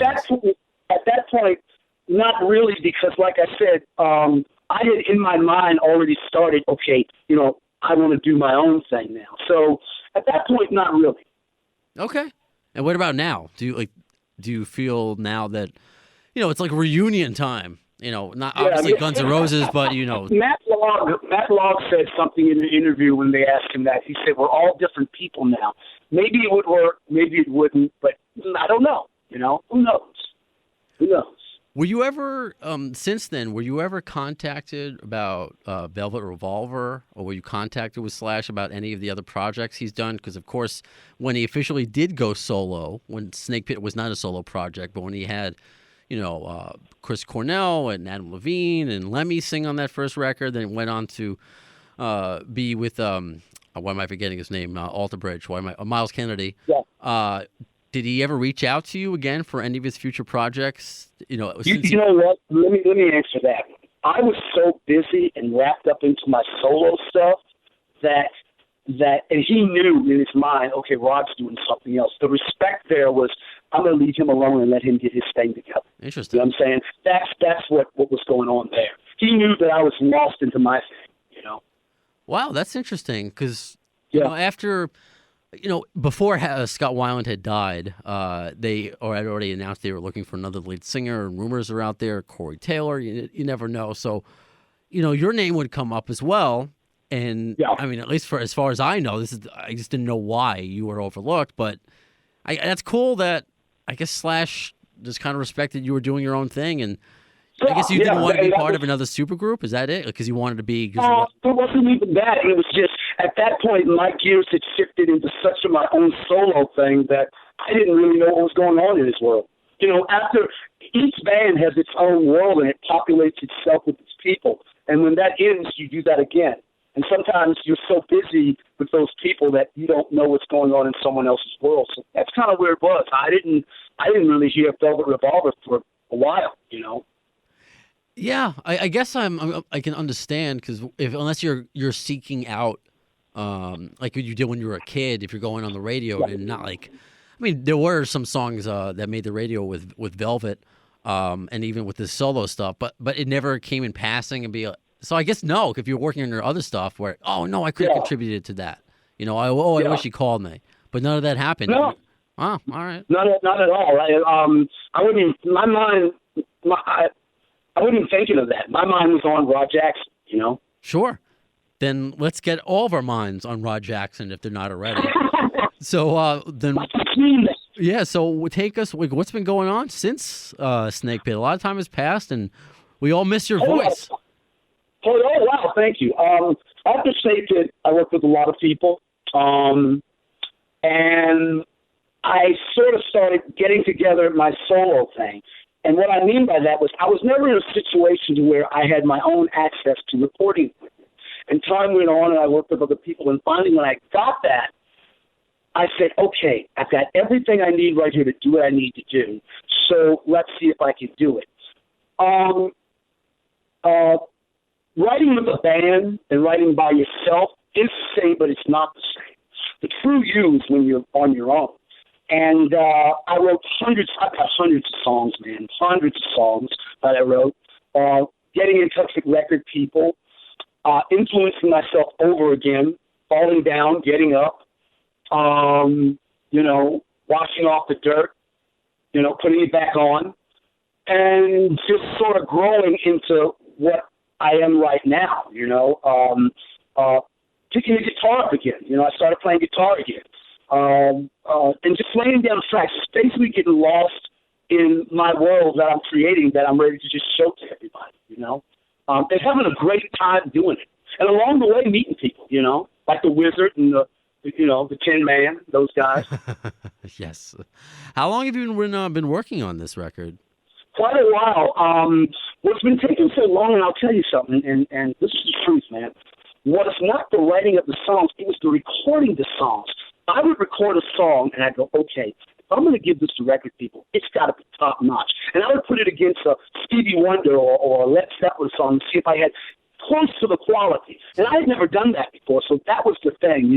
[SPEAKER 4] that point, not really, because like I said, I had in my mind already started, okay, I want to do my own thing now. So at that point, not really.
[SPEAKER 3] Okay. And what about now? Do you feel now that, it's like reunion time? Not obviously Guns N' Roses, but
[SPEAKER 4] Matt Log said something in an interview when they asked him that. He said, we're all different people now. Maybe it would work, maybe it wouldn't, but I don't know. Who knows?
[SPEAKER 3] Were you ever, since then, were you ever contacted about Velvet Revolver, or were you contacted with Slash about any of the other projects he's done? Because, of course, when he officially did go solo, when Snakepit was not a solo project, but when he had, Chris Cornell and Adam Levine and Lemmy sing on that first record, then went on to be with, why am I forgetting his name? Alter Bridge. Miles Kennedy.
[SPEAKER 4] Yeah.
[SPEAKER 3] Did he ever reach out to you again for any of his future projects?
[SPEAKER 4] You know what? Let me answer that. I was so busy and wrapped up into my solo stuff that and he knew in his mind, okay, Rod's doing something else. The respect there was, I'm going to leave him alone and let him get his thing together.
[SPEAKER 3] Interesting.
[SPEAKER 4] You know what I'm saying? That's what was going on there. He knew that I was lost into my thing.
[SPEAKER 3] Wow, that's interesting because after. Before Scott Weiland had died, they had already announced they were looking for another lead singer, and rumors are out there. Corey Taylor, you never know. So, your name would come up as well. And I mean, at least as far as I know, I just didn't know why you were overlooked. But that's cool that I guess Slash just kind of respected you were doing your own thing, and I guess you didn't want to be part of another supergroup. Is that it? Because you wanted to be.
[SPEAKER 4] It wasn't even that. It was just at that point my gears had shifted into such my own solo thing that I didn't really know what was going on in this world. After each band has its own world and it populates itself with its people, and when that ends, you do that again. And sometimes you're so busy with those people that you don't know what's going on in someone else's world. So that's kind of where it was. I didn't really hear Velvet Revolver for a while.
[SPEAKER 3] Yeah, I guess I can understand because unless you're seeking out like what you did when you were a kid, if you're going on the radio and not like, I mean, there were some songs that made the radio with Velvet, and even with the solo stuff, but it never came in passing and be. So I guess no, if you're working on your other stuff, where I could have contributed to that. I wish he called me, but none of that happened.
[SPEAKER 4] No.
[SPEAKER 3] Oh, all right.
[SPEAKER 4] Not at all. I wouldn't. My mind. I wasn't even thinking of that. My mind was on Rod Jackson.
[SPEAKER 3] Sure. Then let's get all of our minds on Rod Jackson if they're not already. So then, yeah. So take us. What's been going on since Snakepit? A lot of time has passed, and we all miss your voice.
[SPEAKER 4] Oh wow! Thank you. After Snakepit, I worked with a lot of people, and I sort of started getting together my solo thing. And what I mean by that was I was never in a situation to where I had my own access to recording equipment. And time went on, and I worked with other people. And finally, when I got that, I said, okay, I've got everything I need right here to do what I need to do. So let's see if I can do it. Writing with a band and writing by yourself is the same, but it's not the same. the true you is when you're on your own. And I've got hundreds of songs, man, hundreds of songs that I wrote, getting in touch with record people, influencing myself over again, falling down, getting up, washing off the dirt, putting it back on, and just sort of growing into what I am right now, picking the guitar up again. I started playing guitar again. And just laying down tracks, just basically getting lost in my world that I'm creating, that I'm ready to just show to everybody, and having a great time doing it. And along the way, meeting people, like the Wizard and the Tin Man, those guys.
[SPEAKER 3] Yes. How long have you been working on this record?
[SPEAKER 4] Quite a while. What's been taking so long, and I'll tell you something, and this is the truth, man, was not the writing of the songs, it was the recording the songs. I would record a song, and I'd go, okay, if I'm going to give this to record people, it's got to be top notch. And I would put it against a Stevie Wonder or a Led Zeppelin song and see if I had close to the quality. And I had never done that before, so that was the thing,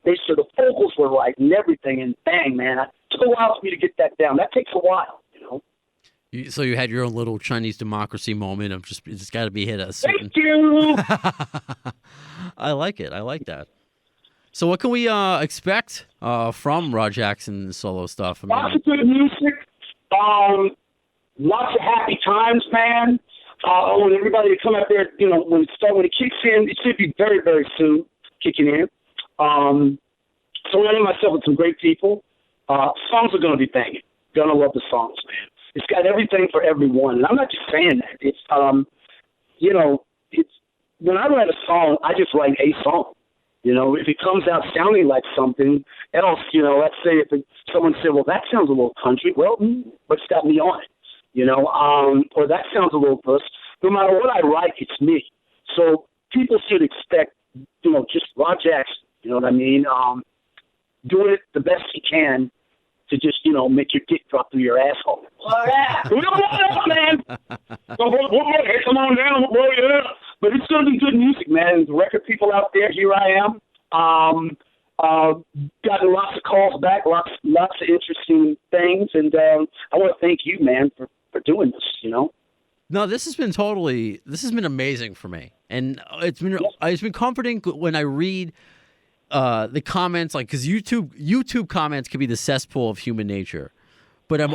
[SPEAKER 4] They said the vocals were right and everything, and bang, man, it took a while for me to get that down. That takes a while,
[SPEAKER 3] So you had your own little Chinese democracy moment of it's got to be hit at a certain...
[SPEAKER 4] Thank you!
[SPEAKER 3] I like it. I like that. So what can we expect from Rod Jackson's solo stuff?
[SPEAKER 4] Lots of good music. Lots of happy times, man. I want everybody to come out there, when it kicks in, it should be very, very soon kicking in. Surrounding myself with some great people. Songs are going to be banging. Gonna love the songs, man. It's got everything for everyone. And I'm not just saying that. It's, it's when I write a song, I just write a song. If it comes out sounding like something else, let's say if someone said, well, that sounds a little country. Well, what's got me on it? Or that sounds a little this. No matter what I write, it's me. So people should expect, just Rod Jackson, you know what I mean? Doing it the best he can to just, make your dick drop through your asshole. We don't want that, man. Hey, come on down, boy, yeah. But it's going to be good music, man. The record people out there, here I am. Gotten lots of calls back, lots of interesting things, and I want to thank you, man, for doing this,
[SPEAKER 3] No, this has been amazing for me. And it's been comforting when I read the comments, because YouTube comments can be the cesspool of human nature. But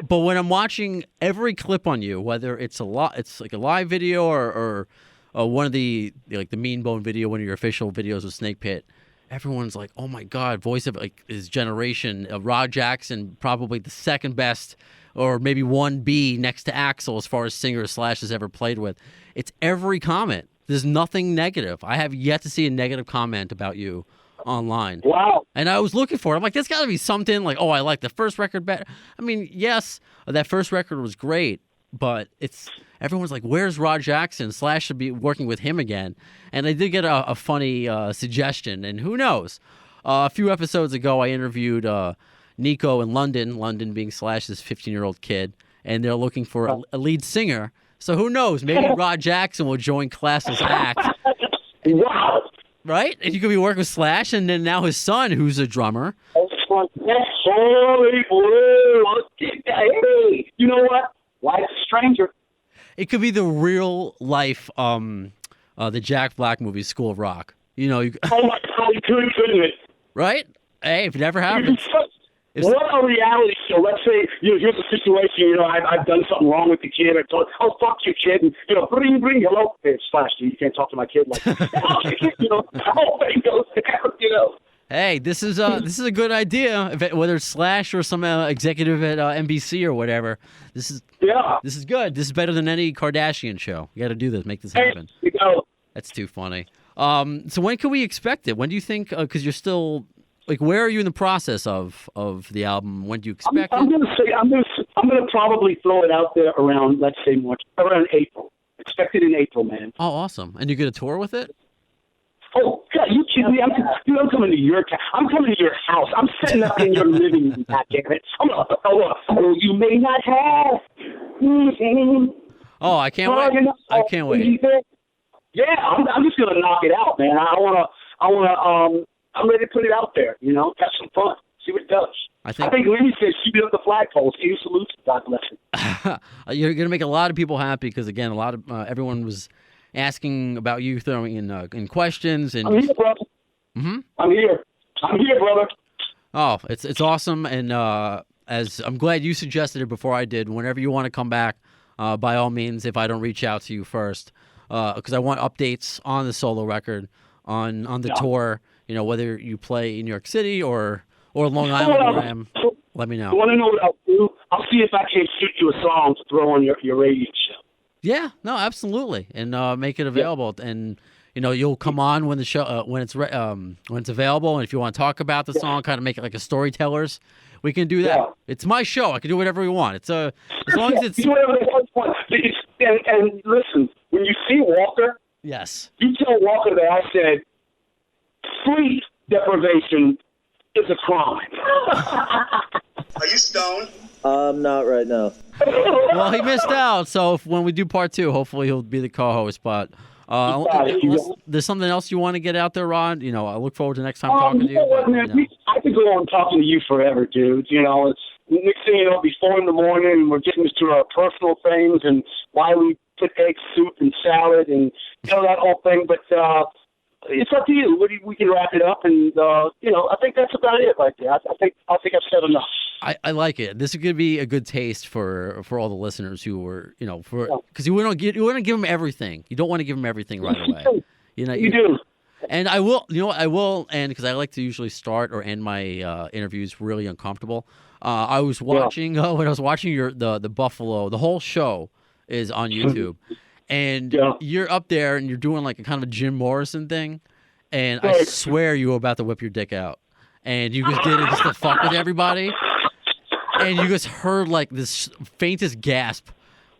[SPEAKER 3] when I'm watching every clip on you, whether it's like a live video or one of the Mean Bone video, one of your official videos with Snakepit, everyone's like, "Oh my God, voice of his generation, Rod Jackson, probably the second best, or maybe 1B next to Axl as far as singer Slash has ever played with." It's every comment. There's nothing negative. I have yet to see a negative comment about you online.
[SPEAKER 4] Wow.
[SPEAKER 3] And I was looking for it. I'm like, there's got to be something like, oh, I like the first record better. I mean, yes, that first record was great, but everyone's like, where's Rod Jackson? Slash should be working with him again. And I did get a funny suggestion, and who knows? A few episodes ago, I interviewed Nico in London being Slash's 15-year-old kid, and they're looking for a lead singer. So who knows? Maybe Rod Jackson will join Class's act.
[SPEAKER 4] Wow.
[SPEAKER 3] Right? And you could be working with Slash, and then now his son, who's a drummer.
[SPEAKER 4] You know what? Life's a stranger.
[SPEAKER 3] It could be the real life, the Jack Black movie, School of Rock.
[SPEAKER 4] Oh my God, couldn't it?
[SPEAKER 3] Right? Hey, if it ever happens.
[SPEAKER 4] What a reality show. Let's say, here's a situation, I've done something wrong with the kid. I told, oh, fuck you, kid. And, bring, hello. Hey, Slash, you can't talk to my kid like that. Oh, thing goes down,
[SPEAKER 3] Hey, this is a good idea. Whether it's Slash or some executive at NBC or whatever, this is good. This is better than any Kardashian show. You got to do this, make this happen.
[SPEAKER 4] Hey,
[SPEAKER 3] That's too funny. So when can we expect it? When do you think? Because you're still where are you in the process of the album? When do you expect it?
[SPEAKER 4] I'm gonna probably throw it out there around, let's say around April. Expect it in April, man.
[SPEAKER 3] Oh, awesome! And you're gonna tour with it?
[SPEAKER 4] Oh, God, you kidding me? I'm coming to your town. I'm coming to your house. I'm setting up in your living room, goddammit. You may not have.
[SPEAKER 3] Oh, I can't wait. I can't wait.
[SPEAKER 4] Yeah, I'm just gonna knock it out, man. I wanna I'm ready to put it out there, have some fun, see what it does. I think Lenny said shoot it up the flagpoles. Can you salute? God bless him.
[SPEAKER 3] You're going to make a lot of people happy because, again, a lot of everyone was asking about you, throwing in questions. And
[SPEAKER 4] I'm here, brother. Mm-hmm. I'm here, brother.
[SPEAKER 3] Oh, it's awesome, and as I'm glad you suggested it before I did. Whenever you want to come back, by all means, if I don't reach out to you first, because I want updates on the solo record, on the tour. Whether you play in New York City or Long Island, where I am. Let me know.
[SPEAKER 4] You want to know what I'll do? I'll see if I can shoot you a song to throw on your radio show.
[SPEAKER 3] Yeah, no, absolutely, and make it available. Yeah. And you'll come on when the show when it's available. And if you want to talk about the song, kind of make it like a storytellers, we can do that. Yeah. It's my show. I can do whatever we want. It's as long as it's
[SPEAKER 4] do whatever they want. And listen, when you see Walker,
[SPEAKER 3] yes,
[SPEAKER 4] you tell Walker that I said sleep deprivation is a crime.
[SPEAKER 7] Are you stoned?
[SPEAKER 6] Not right now.
[SPEAKER 3] Well, he missed out. So when we do part 2, hopefully he'll be the co-host. But there's something else you want to get out there, Ron? I look forward to next time talking to you.
[SPEAKER 4] I could go on talking to you forever, dude. It's next thing you know, it'll be 4 a.m, and we're getting into our personal things and why we put egg soup and salad and that whole thing. But it's up to you. We can wrap it up, and I think that's about it right there. I think I've said enough.
[SPEAKER 3] I like it. This is going to be a good taste for all the listeners who were, because you want to give them everything. You don't want to give them everything right away.
[SPEAKER 4] You do.
[SPEAKER 3] And I will, and because I like to usually start or end my interviews really uncomfortable. I was watching when I was watching the Buffalo. The whole show is on YouTube. And you're up there and you're doing like a kind of a Jim Morrison thing, and I swear you were about to whip your dick out, and you just did it just to fuck with everybody, and you just heard like this faintest gasp,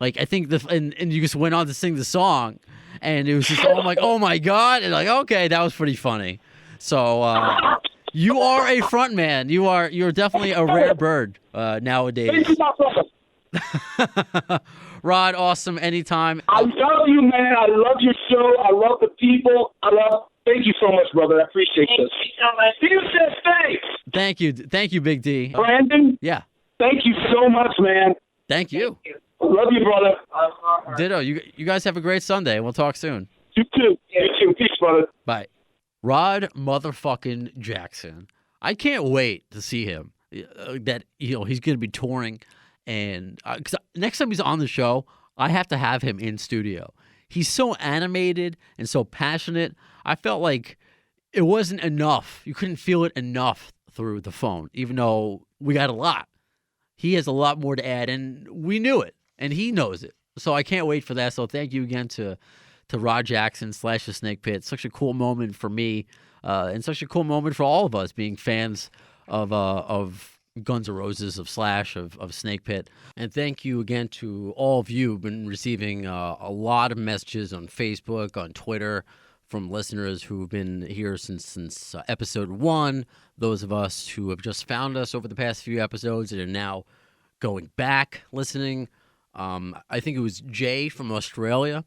[SPEAKER 3] like I think and you just went on to sing the song, and it was just oh my god, and like okay, that was pretty funny. So you are a front man. You're definitely a rare bird nowadays. Rod, awesome. Anytime.
[SPEAKER 4] I love you, man. I love your show. I love the people. Thank you so much, brother. I appreciate this. He says thanks.
[SPEAKER 3] Thank you, Big D.
[SPEAKER 4] Brandon?
[SPEAKER 3] Yeah.
[SPEAKER 4] Thank you so much, man.
[SPEAKER 3] Thank you.
[SPEAKER 4] Love you, brother.
[SPEAKER 3] Ditto. You guys have a great Sunday. We'll talk soon.
[SPEAKER 4] You too. You too. Peace, brother.
[SPEAKER 3] Bye. Rod motherfucking Jackson. I can't wait to see him. That he's going to be touring. And cause next time he's on the show, I have to have him in studio. He's so animated and so passionate. I felt like it wasn't enough. You couldn't feel it enough through the phone, even though we got a lot. He has a lot more to add, and we knew it, and he knows it. So I can't wait for that. So thank you again to Rod Jackson / the Snakepit. Such a cool moment for me, and such a cool moment for all of us being fans of Guns N' Roses, of Slash, of Snakepit. And thank you again to all of you who've been receiving a lot of messages on Facebook, on Twitter, from listeners who've been here since episode 1. Those of us who have just found us over the past few episodes and are now going back listening. I think it was Jay from Australia.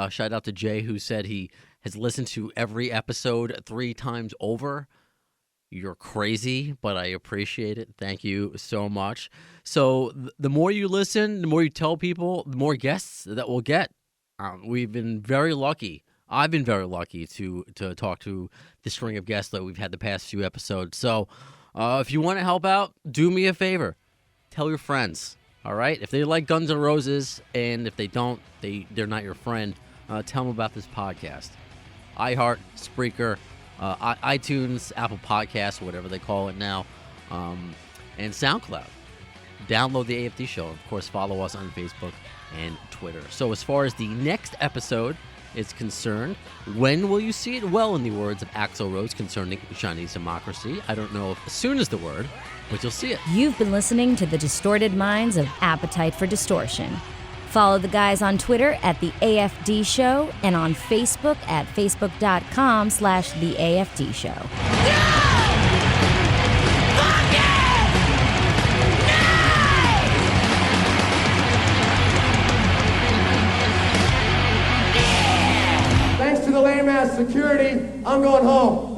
[SPEAKER 3] Shout out to Jay, who said he has listened to every episode 3 times over. You're crazy, but I appreciate it. Thank you so much. So the more you listen, the more you tell people, the more guests that we'll get. We've been very lucky. I've been very lucky to talk to the string of guests that we've had the past few episodes. So if you want to help out, do me a favor. Tell your friends, all right? If they like Guns N' Roses, and if they don't, they're not your friend, tell them about this podcast. iHeart, Spreaker, iTunes, Apple Podcasts, whatever they call it now, and SoundCloud. Download the AFD show. Of course, follow us on Facebook and Twitter. So as far as the next episode is concerned, when will you see it? Well, in the words of Axl Rose concerning Chinese democracy, I don't know if as soon as the word, but you'll see it.
[SPEAKER 1] You've been listening to the distorted minds of Appetite for Distortion. Follow the guys on Twitter at The AFD Show and on Facebook at facebook.com/The AFD Show.
[SPEAKER 8] Thanks to the lame-ass security, I'm going home.